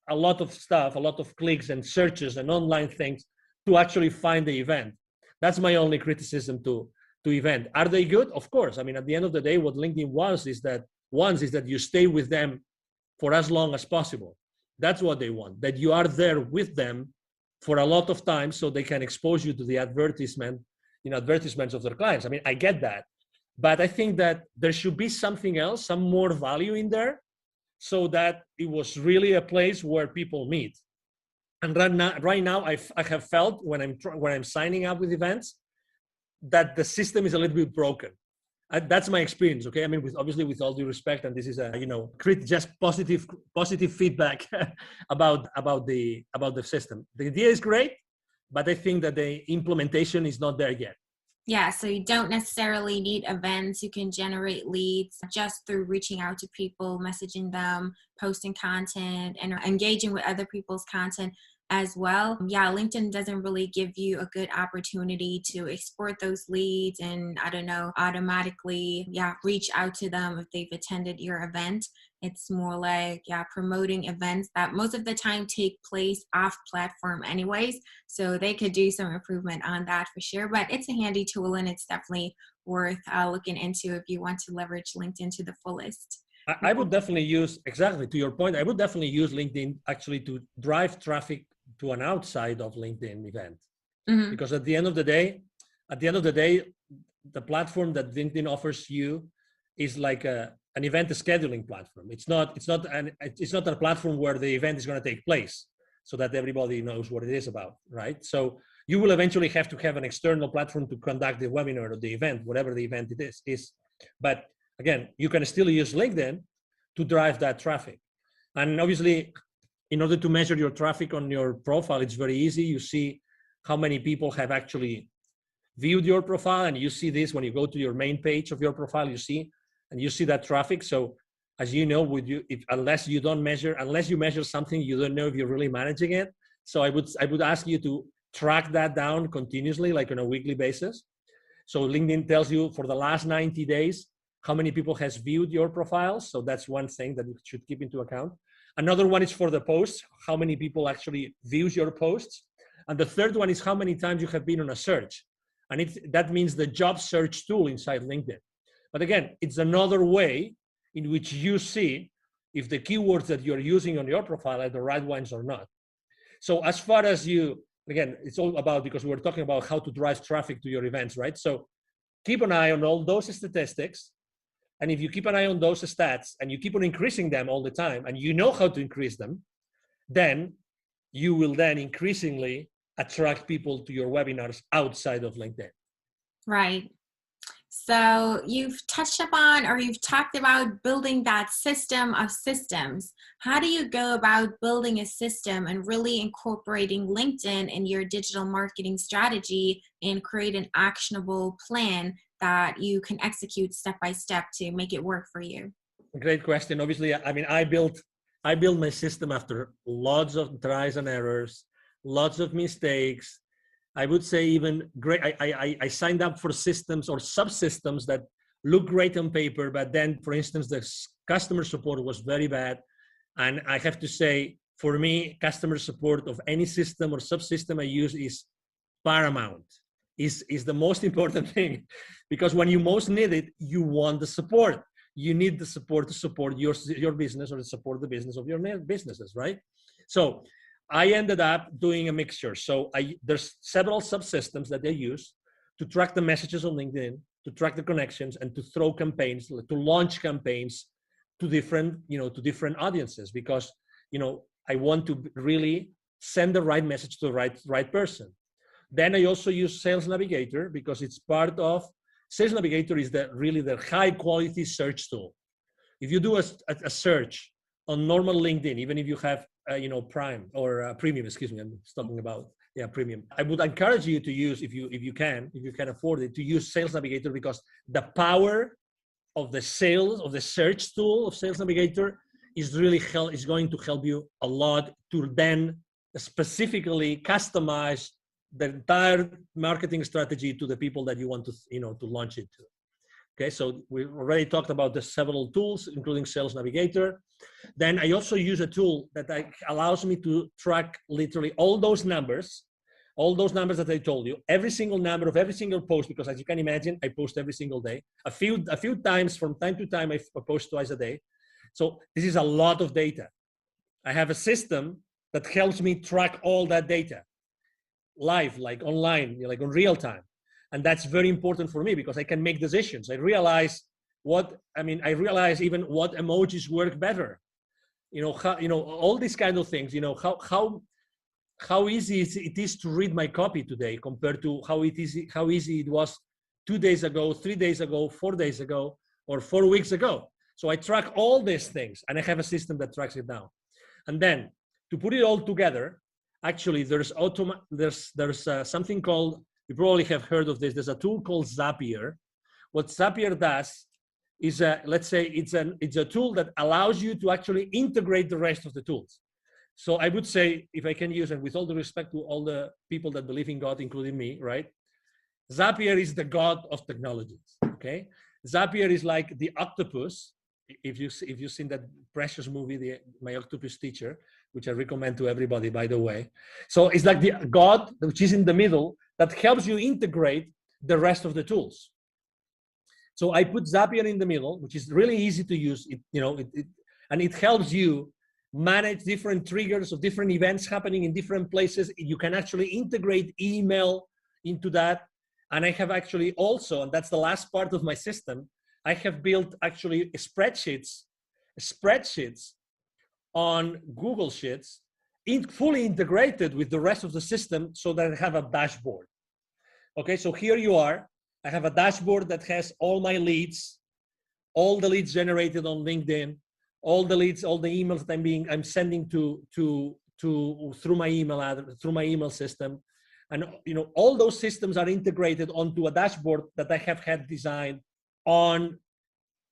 a lot of stuff, a lot of clicks and searches and online things to actually find the event. That's my only criticism to event. Are they good? Of course. I mean, at the end of the day, what LinkedIn wants is that you stay with them for as long as possible. That's what they want, that you are there with them for a lot of time so they can expose you to the advertisements of their clients. I mean, I get that. But I think that there should be something else, some more value in there, so that it was really a place where people meet. And right now I have felt when I'm signing up with events that the system is a little bit broken. That's my experience. Okay, I mean, with all due respect, and this is just positive feedback about the system. The idea is great, but I think that the implementation is not there yet.
Yeah, so you don't necessarily need events. You can generate leads just through reaching out to people, messaging them, posting content, and engaging with other people's content as well. Yeah, LinkedIn doesn't really give you a good opportunity to export those leads and, automatically, reach out to them if they've attended your event. It's more like, promoting events that most of the time take place off platform anyways. So they could do some improvement on that for sure. But it's a handy tool and it's definitely worth looking into if you want to leverage LinkedIn to the fullest.
I would definitely use, exactly to your point, I would definitely use LinkedIn actually to drive traffic to an outside of LinkedIn event. Mm-hmm. Because at the end of the day, the platform that LinkedIn offers you is like an event scheduling platform. It's not a platform where the event is going to take place so that everybody knows what it is about, right? So you will eventually have to have an external platform to conduct the webinar or the event, whatever the event it is. But again, you can still use LinkedIn to drive that traffic. And obviously, in order to measure your traffic on your profile, it's very easy. You see how many people have actually viewed your profile, and you see this when you go to your main page of your profile, you see that traffic. So as you know, unless you measure something, you don't know if you're really managing it. So I would ask you to track that down continuously, like on a weekly basis. So LinkedIn tells you for the last 90 days, how many people has viewed your profiles. So that's one thing that you should keep into account. Another one is for the posts, how many people actually views your posts. And the third one is how many times you have been on a search. And that means the job search tool inside LinkedIn. But again, it's another way in which you see if the keywords that you're using on your profile are the right ones or not. So as far as again, it's all about, because we're talking about how to drive traffic to your events, right? So keep an eye on all those statistics. And if you keep an eye on those stats and you keep on increasing them all the time, and you know how to increase them, then you will then increasingly attract people to your webinars outside of LinkedIn.
Right. So you've touched upon, or you've talked about building that system of systems. How do you go about building a system and really incorporating LinkedIn in your digital marketing strategy and create an actionable plan that you can execute step by step to make it work for you?
Great question. Obviously, I mean, I built my system after lots of tries and errors, lots of mistakes. I would say even great. I signed up for systems or subsystems that look great on paper, but then, for instance, the customer support was very bad. And I have to say, for me, customer support of any system or subsystem I use is paramount, is the most important thing, because when you most need it, you want the support. You need the support to support your business or to support the business of your businesses, right? So I ended up doing a mixture. So there's several subsystems that I use to track the messages on LinkedIn, to track the connections, and to throw campaigns, to launch campaigns to different audiences, because I want to really send the right message to the right person. Then I also use Sales Navigator, because it's part of Sales Navigator is really the high quality search tool. If you do a search on normal LinkedIn, even if you have Prime or Premium, excuse me, I'm talking about Premium. I would encourage you to use, if you can afford it, to use Sales Navigator, because the power of the search tool of Sales Navigator is going to help you a lot to then specifically customize the entire marketing strategy to the people that you want to launch it to. Okay, so we already talked about the several tools, including Sales Navigator. Then I also use a tool that allows me to track literally all those numbers that I told you, every single number of every single post, because as you can imagine, I post every single day. A few times from time to time, I post twice a day. So this is a lot of data. I have a system that helps me track all that data live, like online, like on real time. And that's very important for me, because I can make decisions. I realize even what emojis work better. All these kind of things, how easy it is to read my copy today compared to how easy it was 2 days ago, 3 days ago, 4 days ago, or 4 weeks ago. So I track all these things, and I have a system that tracks it down. And then to put it all together, actually, there's something called, you probably have heard of this. There's a tool called Zapier. What Zapier does is, let's say it's a tool that allows you to actually integrate the rest of the tools. So I would say, if I can use, and with all the respect to all the people that believe in God, including me, right? Zapier is the God of technologies, okay? Zapier is like the octopus. If you've seen that precious movie, My Octopus Teacher, which I recommend to everybody, by the way. So it's like the God, which is in the middle, that helps you integrate the rest of the tools. So I put Zapier in the middle, which is really easy to use. And it helps you manage different triggers of different events happening in different places. You can actually integrate email into that. And I have actually also, and that's the last part of my system, I have built actually spreadsheets on Google Sheets, fully integrated with the rest of the system, so that I have a dashboard. Okay, so here you are. I have a dashboard that has all my leads, all the leads generated on LinkedIn, all the leads, all the emails that I'm sending through my email system. And all those systems are integrated onto a dashboard that I have had designed on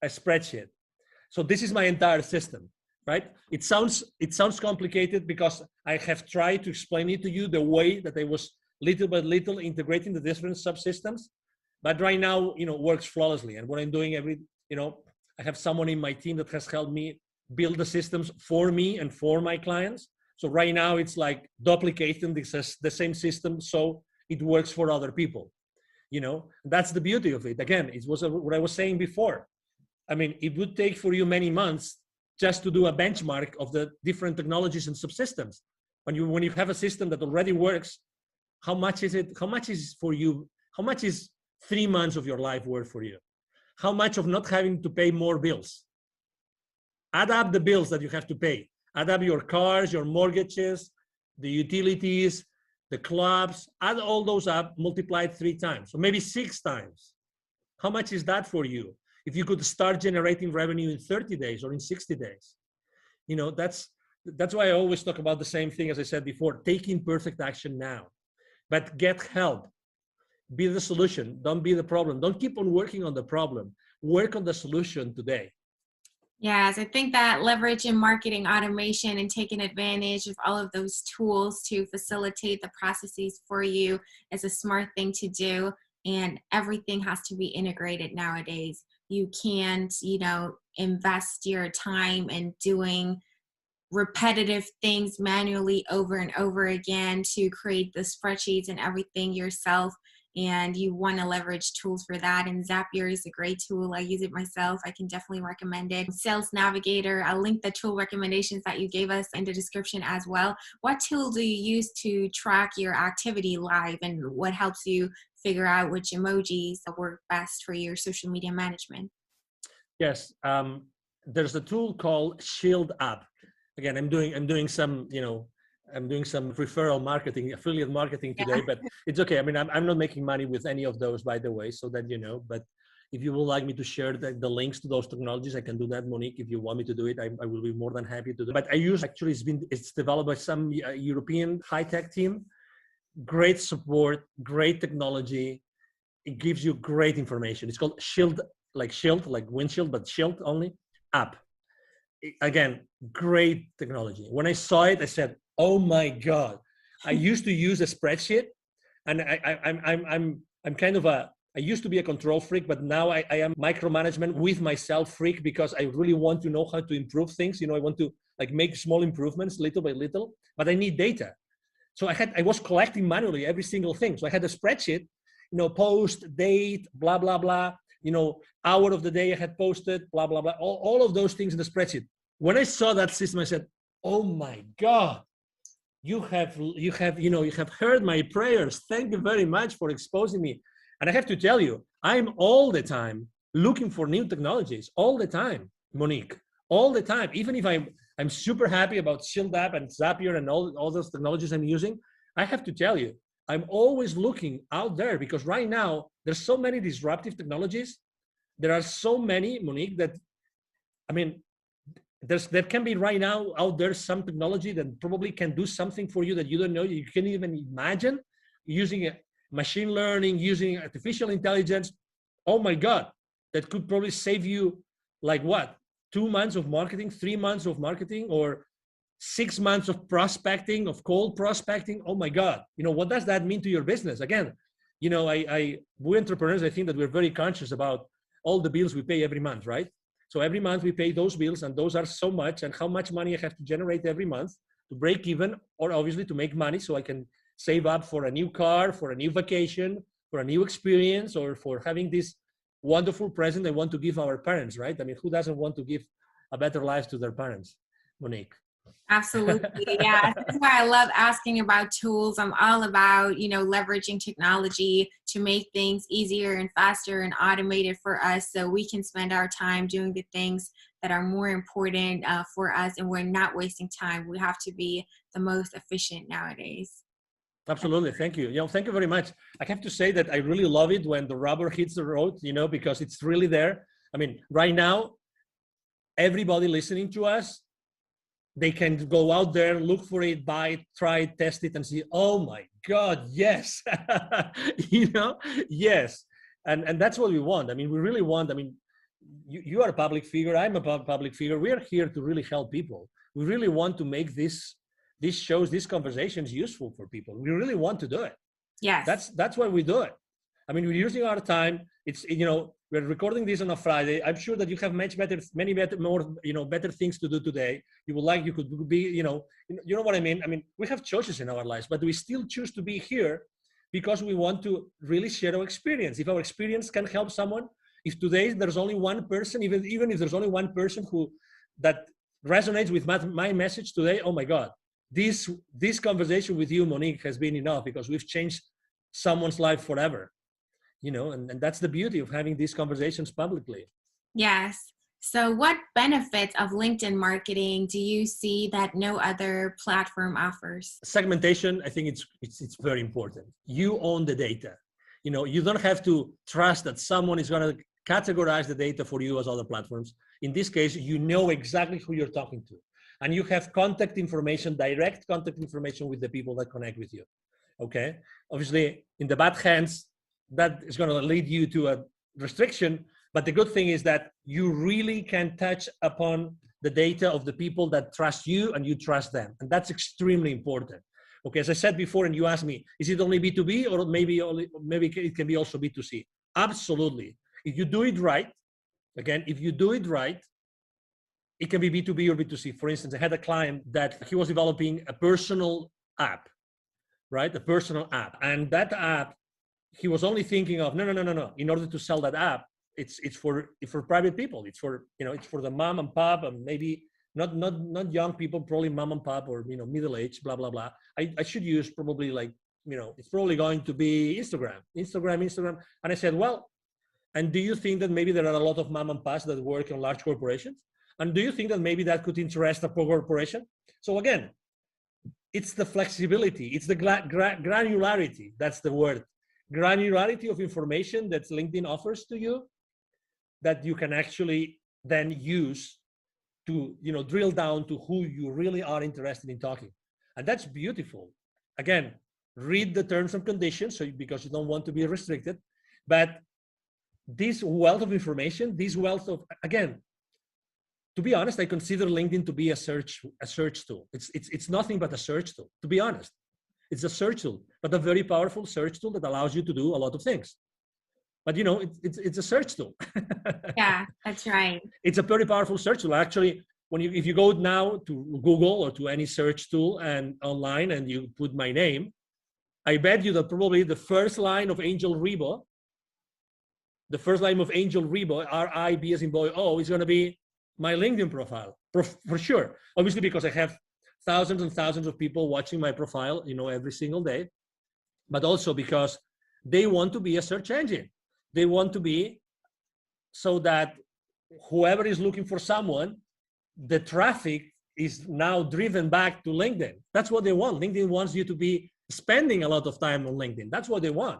a spreadsheet. So this is my entire system, right? It sounds complicated, because I have tried to explain it to you the way that I was little by little integrating the different subsystems, but right now, works flawlessly. And what I'm doing I have someone in my team that has helped me build the systems for me and for my clients. So right now it's like duplicating the same system, so it works for other people. That's the beauty of it. Again, it was what I was saying before. I mean, it would take for you many months just to do a benchmark of the different technologies and subsystems. When you have a system that already works, how much is it? How much is for you? How much is 3 months of your life worth for you? How much of not having to pay more bills? Add up the bills that you have to pay. Add up your cars, your mortgages, the utilities, the clubs, add all those up, multiply it 3 times, or maybe 6 times. How much is that for you? If you could start generating revenue in 30 days or in 60 days, that's why I always talk about the same thing as I said before, taking perfect action now, but get help. Be the solution. Don't be the problem. Don't keep on working on the problem. Work on the solution today.
Yes, I think that leveraging marketing automation and taking advantage of all of those tools to facilitate the processes for you is a smart thing to do. And everything has to be integrated nowadays. you can't, invest your time in doing repetitive things manually over and over again to create the spreadsheets and everything yourself. And you want to leverage tools for that. And Zapier is a great tool. I use it myself. I can definitely recommend it. Sales Navigator, I'll link the tool recommendations that you gave us in the description as well. What tool do you use to track your activity live, and what helps you figure out which emojis work best for your social media management?
Yes, there's a tool called Shield App. Again, I'm doing some, I'm doing some referral marketing, affiliate marketing today, but it's okay. I mean, I'm not making money with any of those, by the way, so that you know. But if you would like me to share the links to those technologies, I can do that, Monique. If you want me to do it, I will be more than happy to do it. But I use, actually, it's developed by some European high-tech team. Great support, great technology. It gives you great information. It's called Shield, like windshield, but Shield only app. Again, great technology. When I saw it, I said, "Oh my God!" I used to use a spreadsheet, and I'm kind of I used to be a control freak, but now I am micromanagement with myself freak, because I really want to know how to improve things. I want to make small improvements little by little, but I need data. So I was collecting manually every single thing. So I had a spreadsheet, post, date, blah, blah, blah, hour of the day I had posted, blah, blah, blah, all of those things in the spreadsheet. When I saw that system, I said, "Oh my God, you have heard my prayers. Thank you very much for exposing me." And I have to tell you, I'm all the time looking for new technologies, all the time, Monique, all the time. Even if I'm super happy about Shield App and Zapier and all those technologies I'm using, I have to tell you, I'm always looking out there, because right now there's so many disruptive technologies. There are so many, Monique, that, I mean, there can be right now out there some technology that probably can do something for you that you don't know, you can't even imagine, using machine learning, using artificial intelligence. Oh my God, that could probably save you 2 months of marketing, 3 months of marketing, or 6 months of prospecting, of cold prospecting. Oh my God, what does that mean to your business? Again, we entrepreneurs, I think that we're very conscious about all the bills we pay every month, right? So every month we pay those bills, and those are so much, and how much money I have to generate every month to break even, or obviously to make money so I can save up for a new car, for a new vacation, for a new experience, or for having this wonderful present I want to give our parents, right? I mean, who doesn't want to give a better life to their parents, Monique?
Absolutely. Yeah. That's why I love asking about tools. I'm all about, leveraging technology to make things easier and faster and automated for us, so we can spend our time doing the things that are more important for us, and we're not wasting time. We have to be the most efficient nowadays.
Absolutely. Thank you. Thank you very much. I have to say that I really love it when the rubber hits the road, because it's really there. I mean, right now, everybody listening to us, they can go out there, look for it, buy it, try it, test it, and see, oh my God, yes. Yes. And that's what we want. I mean, we really want, you are a public figure, I'm a public figure. We're here to really help people. We really want to make these shows, these conversations useful for people. We really want to do it.
Yes.
That's why we do it. I mean, we're using our time. It's, we're recording this on a Friday. I'm sure that you have many better things to do today. You could be, you know what I mean? I mean, we have choices in our lives, but we still choose to be here because we want to really share our experience. If our experience can help someone, if today there's only one person, even if there's only one person that resonates with my message today, oh my God, this conversation with you, Monique, has been enough, because we've changed someone's life forever. And that's the beauty of having these conversations publicly.
Yes. So what benefits of LinkedIn marketing do you see that no other platform offers?
Segmentation, I think it's very important. You own the data. You don't have to trust that someone is going to categorize the data for you as other platforms. In this case, you know exactly who you're talking to. And you have contact information, direct contact information with the people that connect with you. Okay? Obviously, in the bad hands, that is going to lead you to a restriction. But the good thing is that you really can touch upon the data of the people that trust you and you trust them. And that's extremely important. Okay, as I said before, and you asked me, is it only B2B or maybe it can be also B2C? Absolutely. If you do it right, Again, if you do it right, it can be B2B or B2C. For instance, I had a client that he was developing a personal app, right? A personal app. And that app, he was only thinking of, no. In order to sell that app, it's for private people. It's for, it's for the mom and pop, and maybe not young people, probably mom and pop, or, middle age, blah, blah, blah. I should use probably like, it's probably going to be Instagram. And I said, well, and do you think that maybe there are a lot of mom and pops that work in large corporations? And do you think that maybe that could interest a corporation? So again, it's the flexibility, it's the granularity, that's the word. Granularity of information that LinkedIn offers to you that you can actually then use to, drill down to who you really are interested in talking. And that's beautiful. Again, read the terms and conditions, because you don't want to be restricted. But this wealth of information, again, to be honest, I consider LinkedIn to be a search tool. It's nothing but a search tool, to be honest. It's a search tool, but a very powerful search tool that allows you to do a lot of things. But it's a search tool.
Yeah, that's right.
It's a very powerful search tool. Actually, if you go now to Google or to any search tool and online and you put my name, I bet you that probably the first line of Angel Ribo, R-I-B as in boy, O, is going to be my LinkedIn profile for sure. Obviously, because I have thousands and thousands of people watching my profile, every single day, but also because they want to be a search engine. They want to be so that whoever is looking for someone, the traffic is now driven back to LinkedIn. That's what they want. LinkedIn wants you to be spending a lot of time on LinkedIn. That's what they want.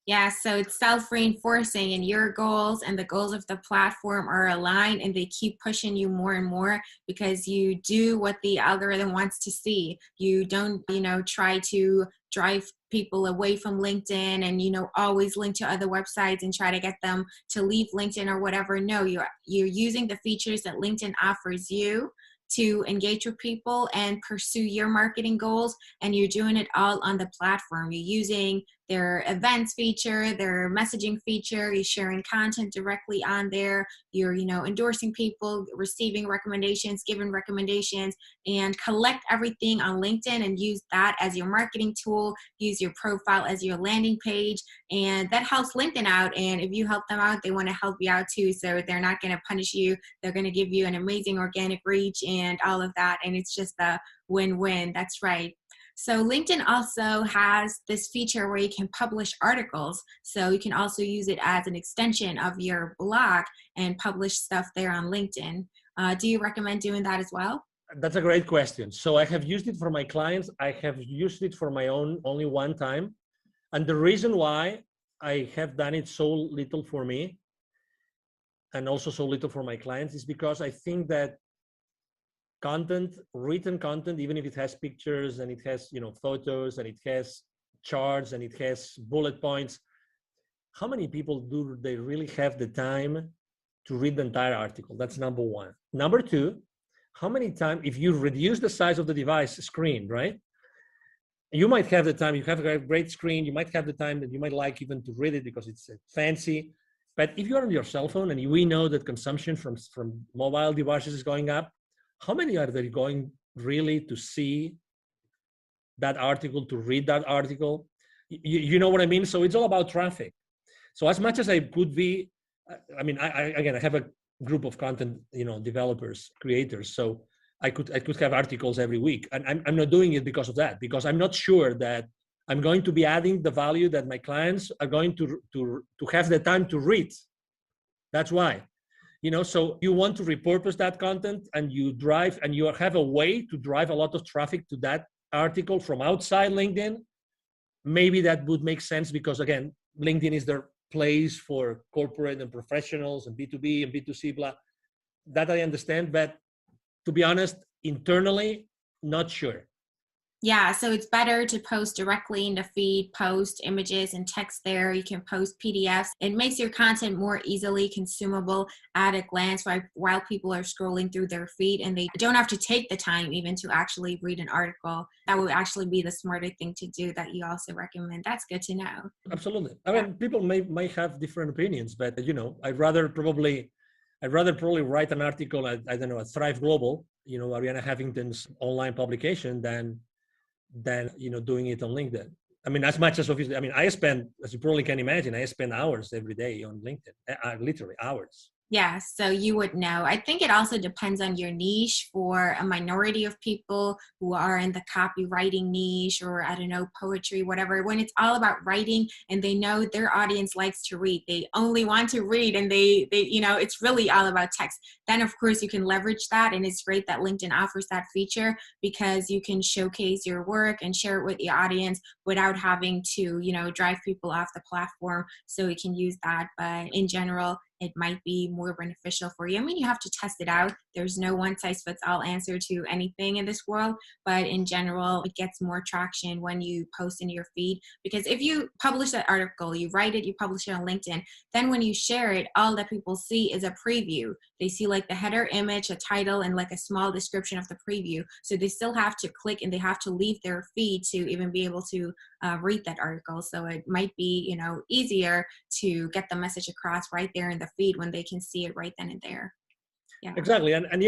Yeah, so it's self-reinforcing, and your goals and the goals of the platform are aligned, and they keep pushing you more and more because you do what the algorithm wants to see. You don't, try to drive people away from LinkedIn and, always link to other websites and try to get them to leave LinkedIn or whatever. No, you're using the features that LinkedIn offers you to engage with people and pursue your marketing goals, and you're doing it all on the platform. You're using their events feature, their messaging feature, you're sharing content directly on there, you're endorsing people, receiving recommendations, giving recommendations, and collect everything on LinkedIn and use that as your marketing tool, use your profile as your landing page, and that helps LinkedIn out. And if you help them out, they want to help you out too, so they're not going to punish you. They're going to give you an amazing organic reach and all of that, and it's just a win-win. That's right. So LinkedIn also has this feature where you can publish articles. So you can also use it as an extension of your blog and publish stuff there on LinkedIn. Do you recommend doing that as well?
That's a great question. So I have used it for my clients. I have used it for my own only one time. And the reason why I have done it so little for me and also so little for my clients is because I think that written content, even if it has pictures and it has, photos and it has charts and it has bullet points, how many people do they really have the time to read the entire article? That's number one. Number two, how many times, if you reduce the size of the device screen, right? You might have the time, you have a great screen, you might have the time that you might like even to read it because it's fancy. But if you're on your cell phone and we know that consumption from mobile devices is going up, how many are they going really to see that article, to read that article? You know what I mean? So it's all about traffic. So as much as I could be, I have a group of content, developers, creators. So I could have articles every week, and I'm not doing it because of that, because I'm not sure that I'm going to be adding the value that my clients are going to have the time to read. That's why. So you want to repurpose that content and you have a way to drive a lot of traffic to that article from outside LinkedIn. Maybe that would make sense because, again, LinkedIn is their place for corporate and professionals and B2B and B2C, blah. That I understand, but to be honest, internally, not sure.
Yeah, so it's better to post directly in the feed, post images and text there. You can post PDFs. It makes your content more easily consumable at a glance while people are scrolling through their feed, and they don't have to take the time even to actually read an article. That would actually be the smarter thing to do that you also recommend. That's good to know.
Absolutely. I mean, people may have different opinions, but I'd rather probably write an article at, I don't know, at Thrive Global, Ariana Huffington's online publication than doing it on LinkedIn. I mean, as much as obviously, I mean, as you probably can imagine, I spend hours every day on LinkedIn, literally hours.
Yeah, so you would know. I think it also depends on your niche. For a minority of people who are in the copywriting niche, or I don't know, poetry, whatever, when it's all about writing and they know their audience likes to read, they only want to read, and they it's really all about text, then of course you can leverage that. And it's great that LinkedIn offers that feature, because you can showcase your work and share it with the audience without having to, drive people off the platform. So you can use that. But in general, it might be more beneficial for you. I mean, you have to test it out. There's no one size fits all answer to anything in this world, but in general, it gets more traction when you post in your feed. Because if you publish that article, you write it, you publish it on LinkedIn, then when you share it, all that people see is a preview. They see like the header image, a title, and like a small description of the preview. So they still have to click and they have to leave their feed to even be able to read that article. So it might be, easier to get the message across right there in the feed when they can see it right then and there. Yeah,
exactly. And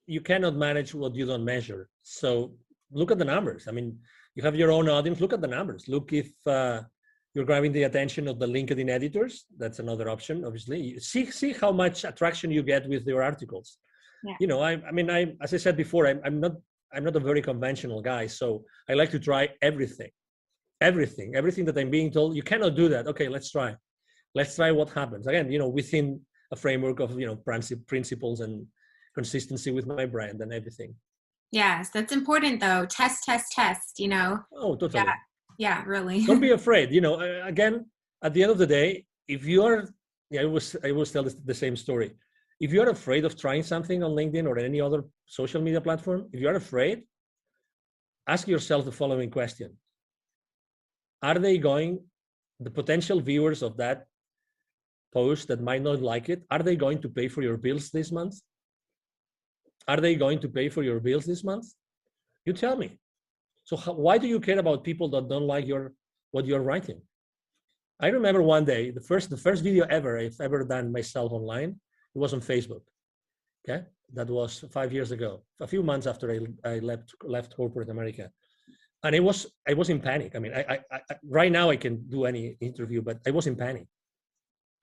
you cannot manage what you don't measure. So look at the numbers. I mean, you have your own audience. Look at the numbers. Look if you're grabbing the attention of the LinkedIn editors. That's another option. Obviously, see how much attraction you get with your articles. Yeah. I as I said before, I'm not a very conventional guy. So I like to try everything that I'm being told. You cannot do that. Okay, let's try what happens. Again, within a framework of, principles and consistency with my brand and everything.
Yes, that's important though. Test.
Oh, totally.
Yeah, really.
Don't be afraid. Again, at the end of the day, if you are, I always tell the same story. If you're afraid of trying something on LinkedIn or any other social media platform, if you're afraid, ask yourself the following question. Are the potential viewers of that post that might not like it, are they going to pay for your bills this month? Are they going to pay for your bills this month? You tell me. So why do you care about people that don't like what you're writing? I remember one day, the first video I've ever done myself online, it was on Facebook. Okay, that was 5 years ago, a few months after I left corporate America. And I was in panic. I mean, I right now I can do any interview, but I was in panic.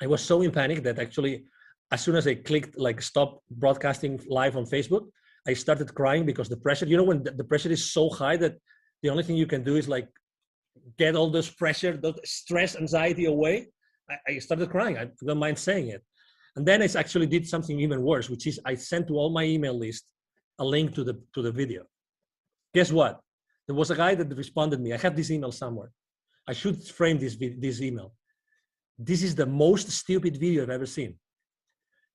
I was so in panic that actually, as soon as I clicked like stop broadcasting live on Facebook, I started crying because the pressure, when the pressure is so high that the only thing you can do is like get all this pressure, the stress, anxiety away. I started crying. I don't mind saying it. And then I actually did something even worse, which is I sent to all my email list a link to the video. Guess what? There was a guy that responded to me. I have this email somewhere. I should frame this email. This is the most stupid video I've ever seen.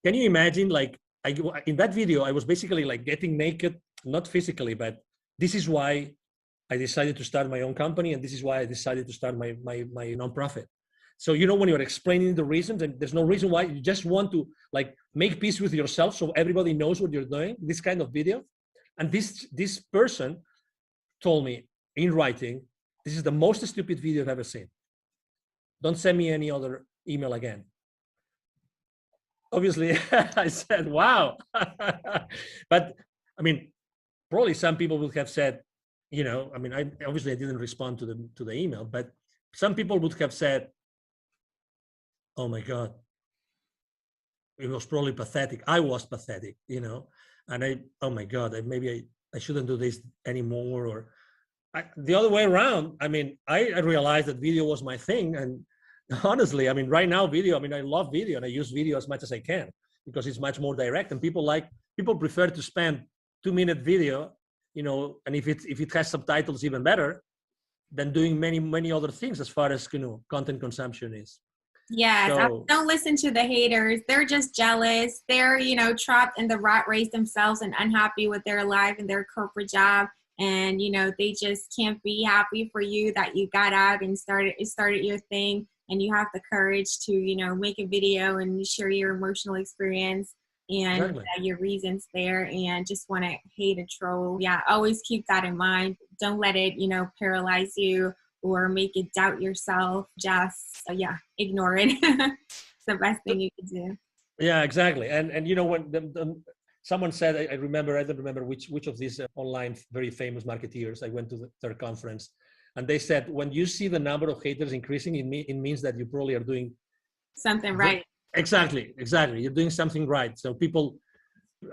Can you imagine? Like in that video, I was basically like getting naked, not physically, but this is why I decided to start my own company, and this is why I decided to start my nonprofit. So when you're explaining the reasons, and there's no reason why, you just want to like make peace with yourself, so everybody knows what you're doing. This kind of video, and this person told me in writing, this is the most stupid video I've ever seen. Don't send me any other email again. Obviously, I said, wow. But I mean, probably some people would have said, I didn't respond to the email, but some people would have said, oh my God, it was probably pathetic. I was pathetic, and oh my God, maybe I shouldn't do this anymore. Or the other way around. I mean, I realized that video was my thing. And honestly, I mean, right now video, I love video and I use video as much as I can because it's much more direct, and people prefer to spend 2-minute video, and if it has subtitles, even better than doing many, many other things as far as, content consumption is.
Yes, so, don't listen to the haters. They're just jealous. They're, trapped in the rat race themselves and unhappy with their life and their corporate job. and they just can't be happy for you that you got out and started your thing, and you have the courage to make a video and share your emotional experience and
Exactly.
your reasons there, and just want to hate a troll. Yeah, always keep that in mind. Don't let it paralyze you or make you doubt yourself. Just ignore it. It's the best thing you can do.
Yeah, exactly. And when someone said, I don't remember which of these online very famous marketeers, I went to their conference, and they said, when you see the number of haters increasing, it means that you probably are doing
something right.
Exactly. You're doing something right. So people,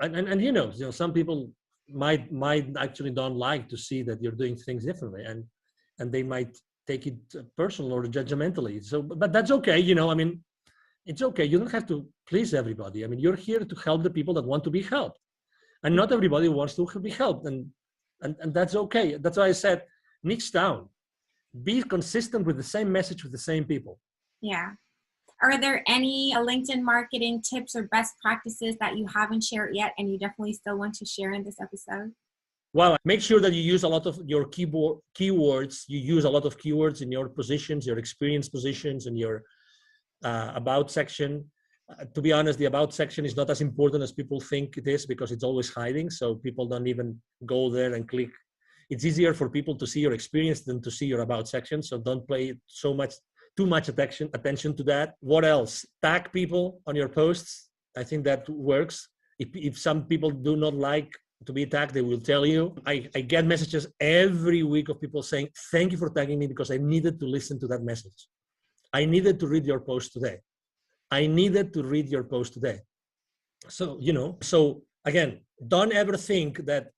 and some people might actually don't like to see that you're doing things differently, and they might take it personal or judgmentally. So, but that's okay. It's okay. You don't have to please everybody. You're here to help the people that want to be helped, and not everybody wants to be helped, and that's okay. That's why I said, niche down, be consistent with the same message with the same people.
Yeah. Are there any LinkedIn marketing tips or best practices that you haven't shared yet and you definitely still want to share in this episode?
Well, make sure that you use a lot of your keywords. You use a lot of keywords in your positions, your experience positions, and your about section. To be honest, the about section is not as important as people think it is, because it's always hiding. So people don't even go there and click. It's easier for people to see your experience than to see your about section. So don't pay too much attention to that. What else? Tag people on your posts. I think that works. If some people do not like to be tagged, they will tell you. I get messages every week of people saying, thank you for tagging me, because I needed to listen to that message. I needed to read your post today. So, again, don't ever think that,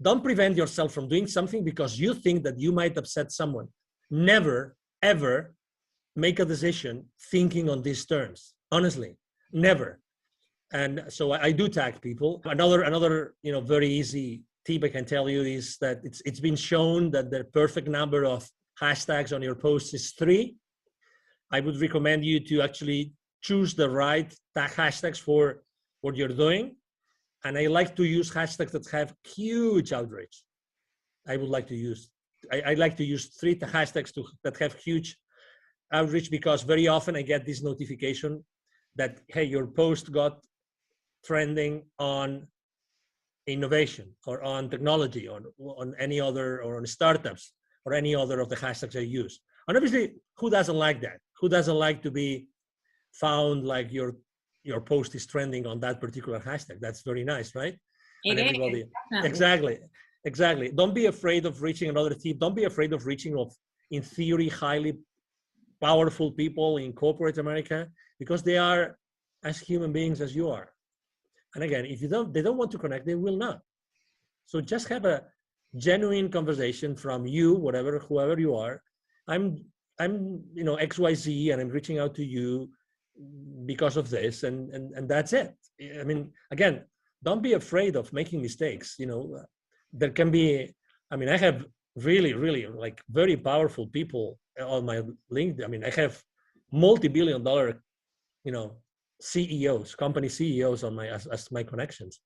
don't prevent yourself from doing something because you think that you might upset someone. Never, ever make a decision thinking on these terms. Honestly, never. And so I do tag people. Another very easy tip I can tell you is that it's been shown that the perfect number of hashtags on your posts is 3. I would recommend you to actually choose the right tag hashtags for what you're doing. And I like to use hashtags that have huge outreach. I like to use 3 hashtags that have huge outreach, because very often I get this notification that, hey, your post got trending on innovation or on technology or on any other, or on startups or any other of the hashtags I use. And obviously, who doesn't like that? Who doesn't like to be found like your post is trending on that particular hashtag? That's very nice, right?
It
and everybody is, exactly. Don't be afraid of reaching another tip. Don't be afraid of reaching in theory, highly powerful people in corporate America, because they are as human beings as you are. And again, if they don't want to connect, they will not. So just have a genuine conversation from you, whoever you are. I'm XYZ, and I'm reaching out to you because of this, and that's it. Again, don't be afraid of making mistakes. There can be, I have really, really like very powerful people on my LinkedIn. I have multi-billion-dollar, CEOs, company CEOs on as my connections.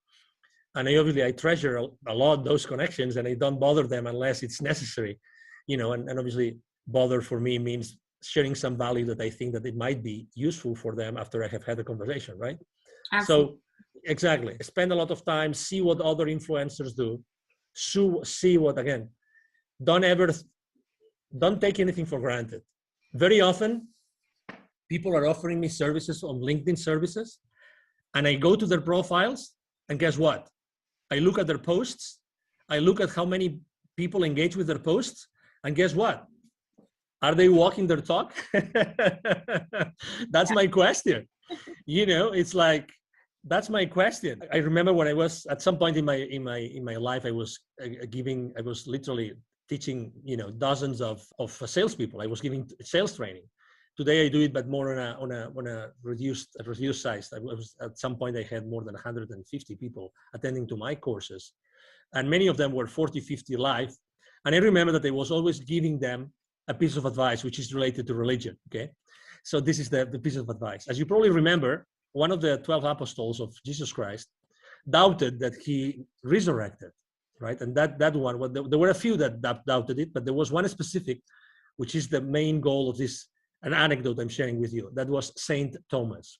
And I treasure a lot those connections, and I don't bother them unless it's necessary, and obviously bother for me means sharing some value that I think that it might be useful for them after I have had a conversation, right? Absolutely. So exactly, spend a lot of time, see what other influencers do, see what, again, don't take anything for granted. Very often, people are offering me services on LinkedIn services, and I go to their profiles, and guess what? I look at their posts, I look at how many people engage with their posts, and guess what? Are they walking their talk? That's my question. It's like, that's my question. I remember when I was at some point in my life, I was literally teaching, dozens of salespeople. I was giving sales training. Today I do it, but more on a reduced size. At some point I had more than 150 people attending to my courses, and many of them were 40, 50 live. And I remember that I was always giving them a piece of advice which is related to religion. Okay, so this is the piece of advice. As you probably remember, one of the 12 apostles of Jesus Christ doubted that he resurrected. right? And that one, well, there were a few that doubted it, but there was one specific, which is the main goal of this, an anecdote I'm sharing with you. That was Saint Thomas.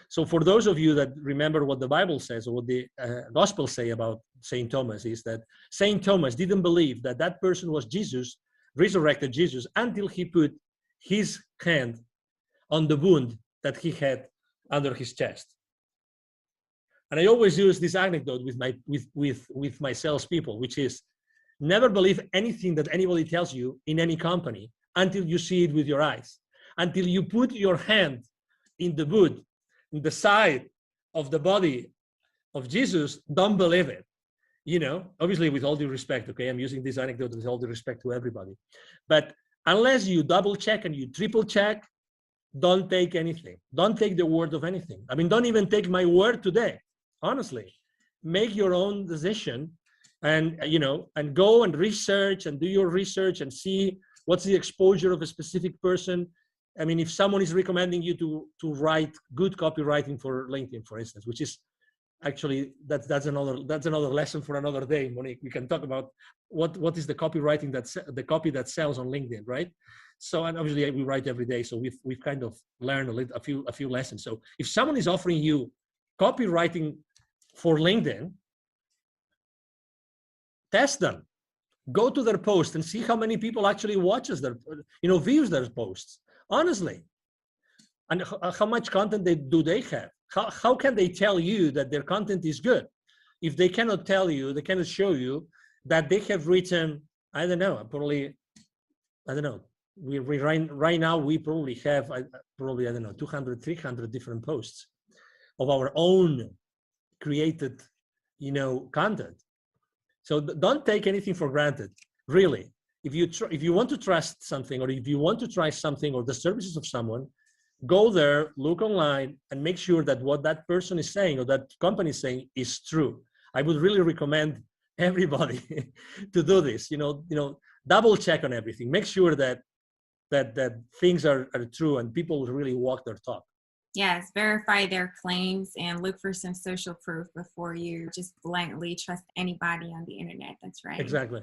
So for those of you that remember what the Bible says, or what the Gospels say about Saint Thomas, is that Saint Thomas didn't believe that that person was Jesus, resurrected Jesus, until he put his hand on the wound that he had under his chest. And I always use this anecdote with my salespeople, which is never believe anything that anybody tells you in any company until you see it with your eyes, until you put your hand in the wound, in the side of the body of Jesus. Don't believe it. Obviously with all due respect, okay? I'm using this anecdote with all due respect to everybody. But unless you double check and you triple check, don't take anything. Don't take the word of anything. I mean, don't even take my word today. Honestly, make your own decision and go and research and do your research and see what's the exposure of a specific person. I mean, if someone is recommending you to write good copywriting for LinkedIn, for instance, which is actually, that's another lesson for another day, Monique. We can talk about what is the copywriting the copy that sells on LinkedIn, right? So, and obviously we write every day, so we've kind of learned a few lessons. So if someone is offering you copywriting for LinkedIn, test them. Go to their post and see how many people actually views their posts. Honestly, and how much content do they have? How can they tell you that their content is good if they cannot tell you, they cannot show you that they have written, I don't know. Right now we probably have 200, 300 different posts of our own created, content. So don't take anything for granted, really. If you want to trust something, or if you want to try something or the services of someone, go there, look online, and make sure that what that person is saying or that company is saying is true. I would really recommend everybody to do this. Double check on everything. Make sure that things are true and people really walk their talk.
Yes, verify their claims and look for some social proof before you just blindly trust anybody on the internet. That's right.
Exactly.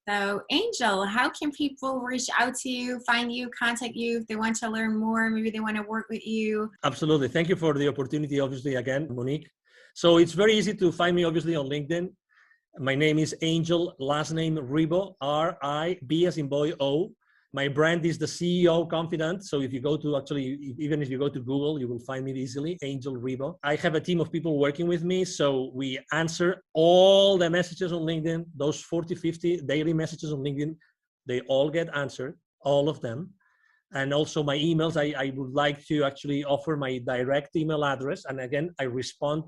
So, Angel, how can people reach out to you, find you, contact you if they want to learn more? Maybe they want to work with you.
Absolutely. Thank you for the opportunity, obviously, again, Monique. So it's very easy to find me, obviously, on LinkedIn. My name is Angel, last name Ribo, R-I-B as in boy, O. My brand is the CEO Confidant. So if you go to even if you go to Google, you will find me easily, Angel Ribo. I have a team of people working with me. So we answer all the messages on LinkedIn, those 40, 50 daily messages on LinkedIn, they all get answered, all of them. And also my emails, I would like to actually offer my direct email address. And again, I respond,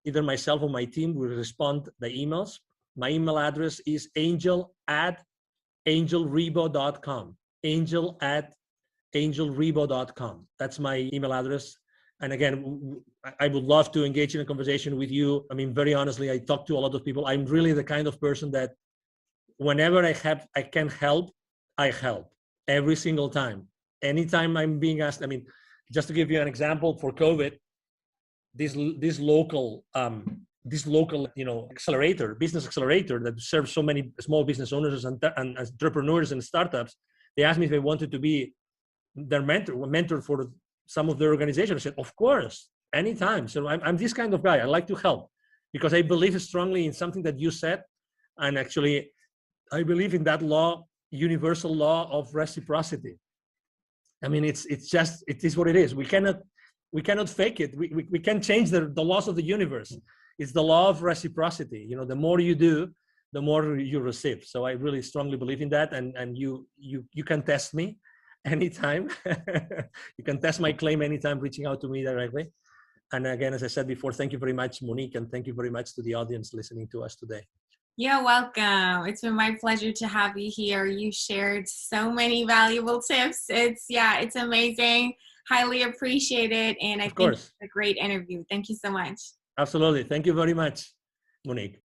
either myself or my team will respond the emails. My email address is angel@angelribo.com. angel@angelribo.com. That's my email address. And again, I would love to engage in a conversation with you. I mean, very honestly, I talk to a lot of people. I'm really the kind of person that whenever I can help, I help every single time. Anytime I'm being asked, I mean, just to give you an example, for COVID, this local business accelerator that serves so many small business owners and entrepreneurs and startups, they asked me if I wanted to be their mentor for some of their organization. I said, of course, anytime. So I'm this kind of guy. I like to help because I believe strongly in something that you said. And actually, I believe in that law, universal law of reciprocity. I mean, it is what it is. We cannot fake it. We can't change the laws of the universe. It's the law of reciprocity. The more you do, the more you receive. So I really strongly believe in that. And you can test me anytime. You can test my claim anytime, reaching out to me directly. And again, as I said before, thank you very much, Monique, and thank you very much to the audience listening to us today.
You're welcome. It's been my pleasure to have you here. You shared so many valuable tips. It's amazing. Highly appreciate it. And I think it's a great interview. Thank you so much.
Absolutely. Thank you very much, Monique.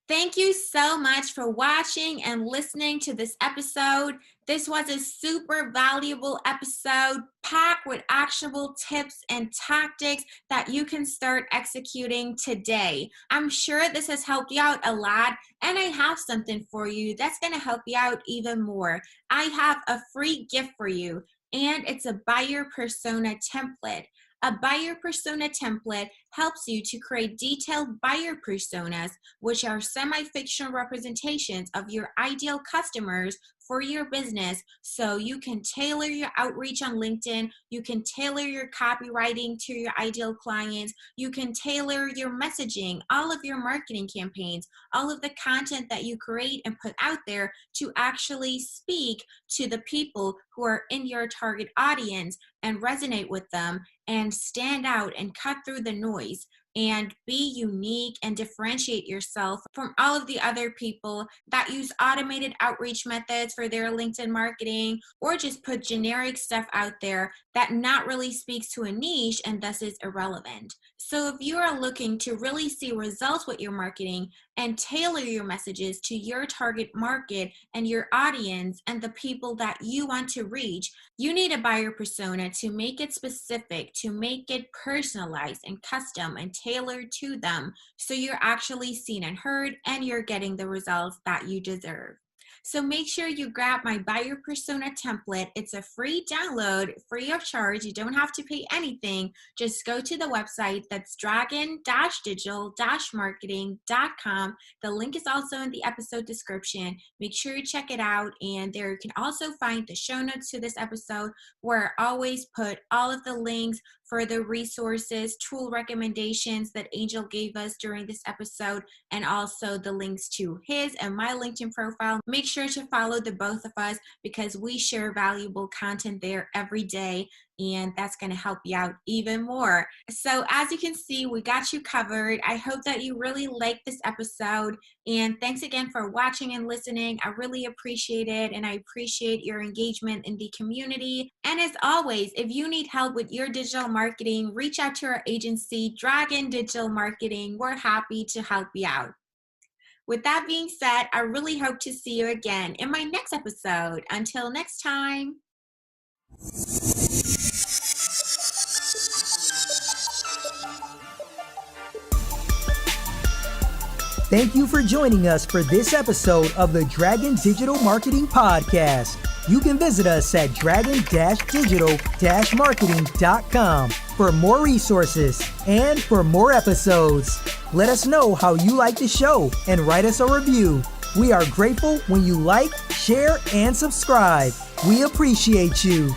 Thank you so much for watching and listening to this episode. This was a super valuable episode packed with actionable tips and tactics that you can start executing today. I'm sure this has helped you out a lot, and I have something for you that's going to help you out even more. I have a free gift for you, and it's a buyer persona template. A buyer persona template helps you to create detailed buyer personas, which are semi-fictional representations of your ideal customers for your business, so you can tailor your outreach on LinkedIn, you can tailor your copywriting to your ideal clients, you can tailor your messaging, all of your marketing campaigns, all of the content that you create and put out there to actually speak to the people who are in your target audience and resonate with them and stand out and cut through the noise and be unique and differentiate yourself from all of the other people that use automated outreach methods for their LinkedIn marketing, or just put generic stuff out there that not really speaks to a niche and thus is irrelevant. So if you are looking to really see results with your marketing and tailor your messages to your target market and your audience and the people that you want to reach, you need a buyer persona to make it specific, to make it personalized and custom and tailored to them, so you're actually seen and heard and you're getting the results that you deserve. So make sure you grab my buyer persona template. It's a free download, free of charge. You don't have to pay anything. Just go to the website. That's dragon-digital-marketing.com. The link is also in the episode description. Make sure you check it out. And there you can also find the show notes to this episode, where I always put all of the links for the resources, tool recommendations that Angel gave us during this episode, and also the links to his and my LinkedIn profile. Make sure to follow the both of us, because we share valuable content there every day, and that's going to help you out even more. So as you can see, we got you covered. I hope that you really liked this episode, and thanks again for watching and listening. I really appreciate it, and I appreciate your engagement in the community. And as always, if you need help with your digital marketing, reach out to our agency, Dragon Digital Marketing. We're happy to help you out. With that being said, I really hope to see you again in my next episode. Until next time.
Thank you for joining us for this episode of the Dragon Digital Marketing Podcast. You can visit us at dragon-digital-marketing.com for more resources and for more episodes. Let us know how you like the show and write us a review. We are grateful when you like, share, and subscribe. We appreciate you.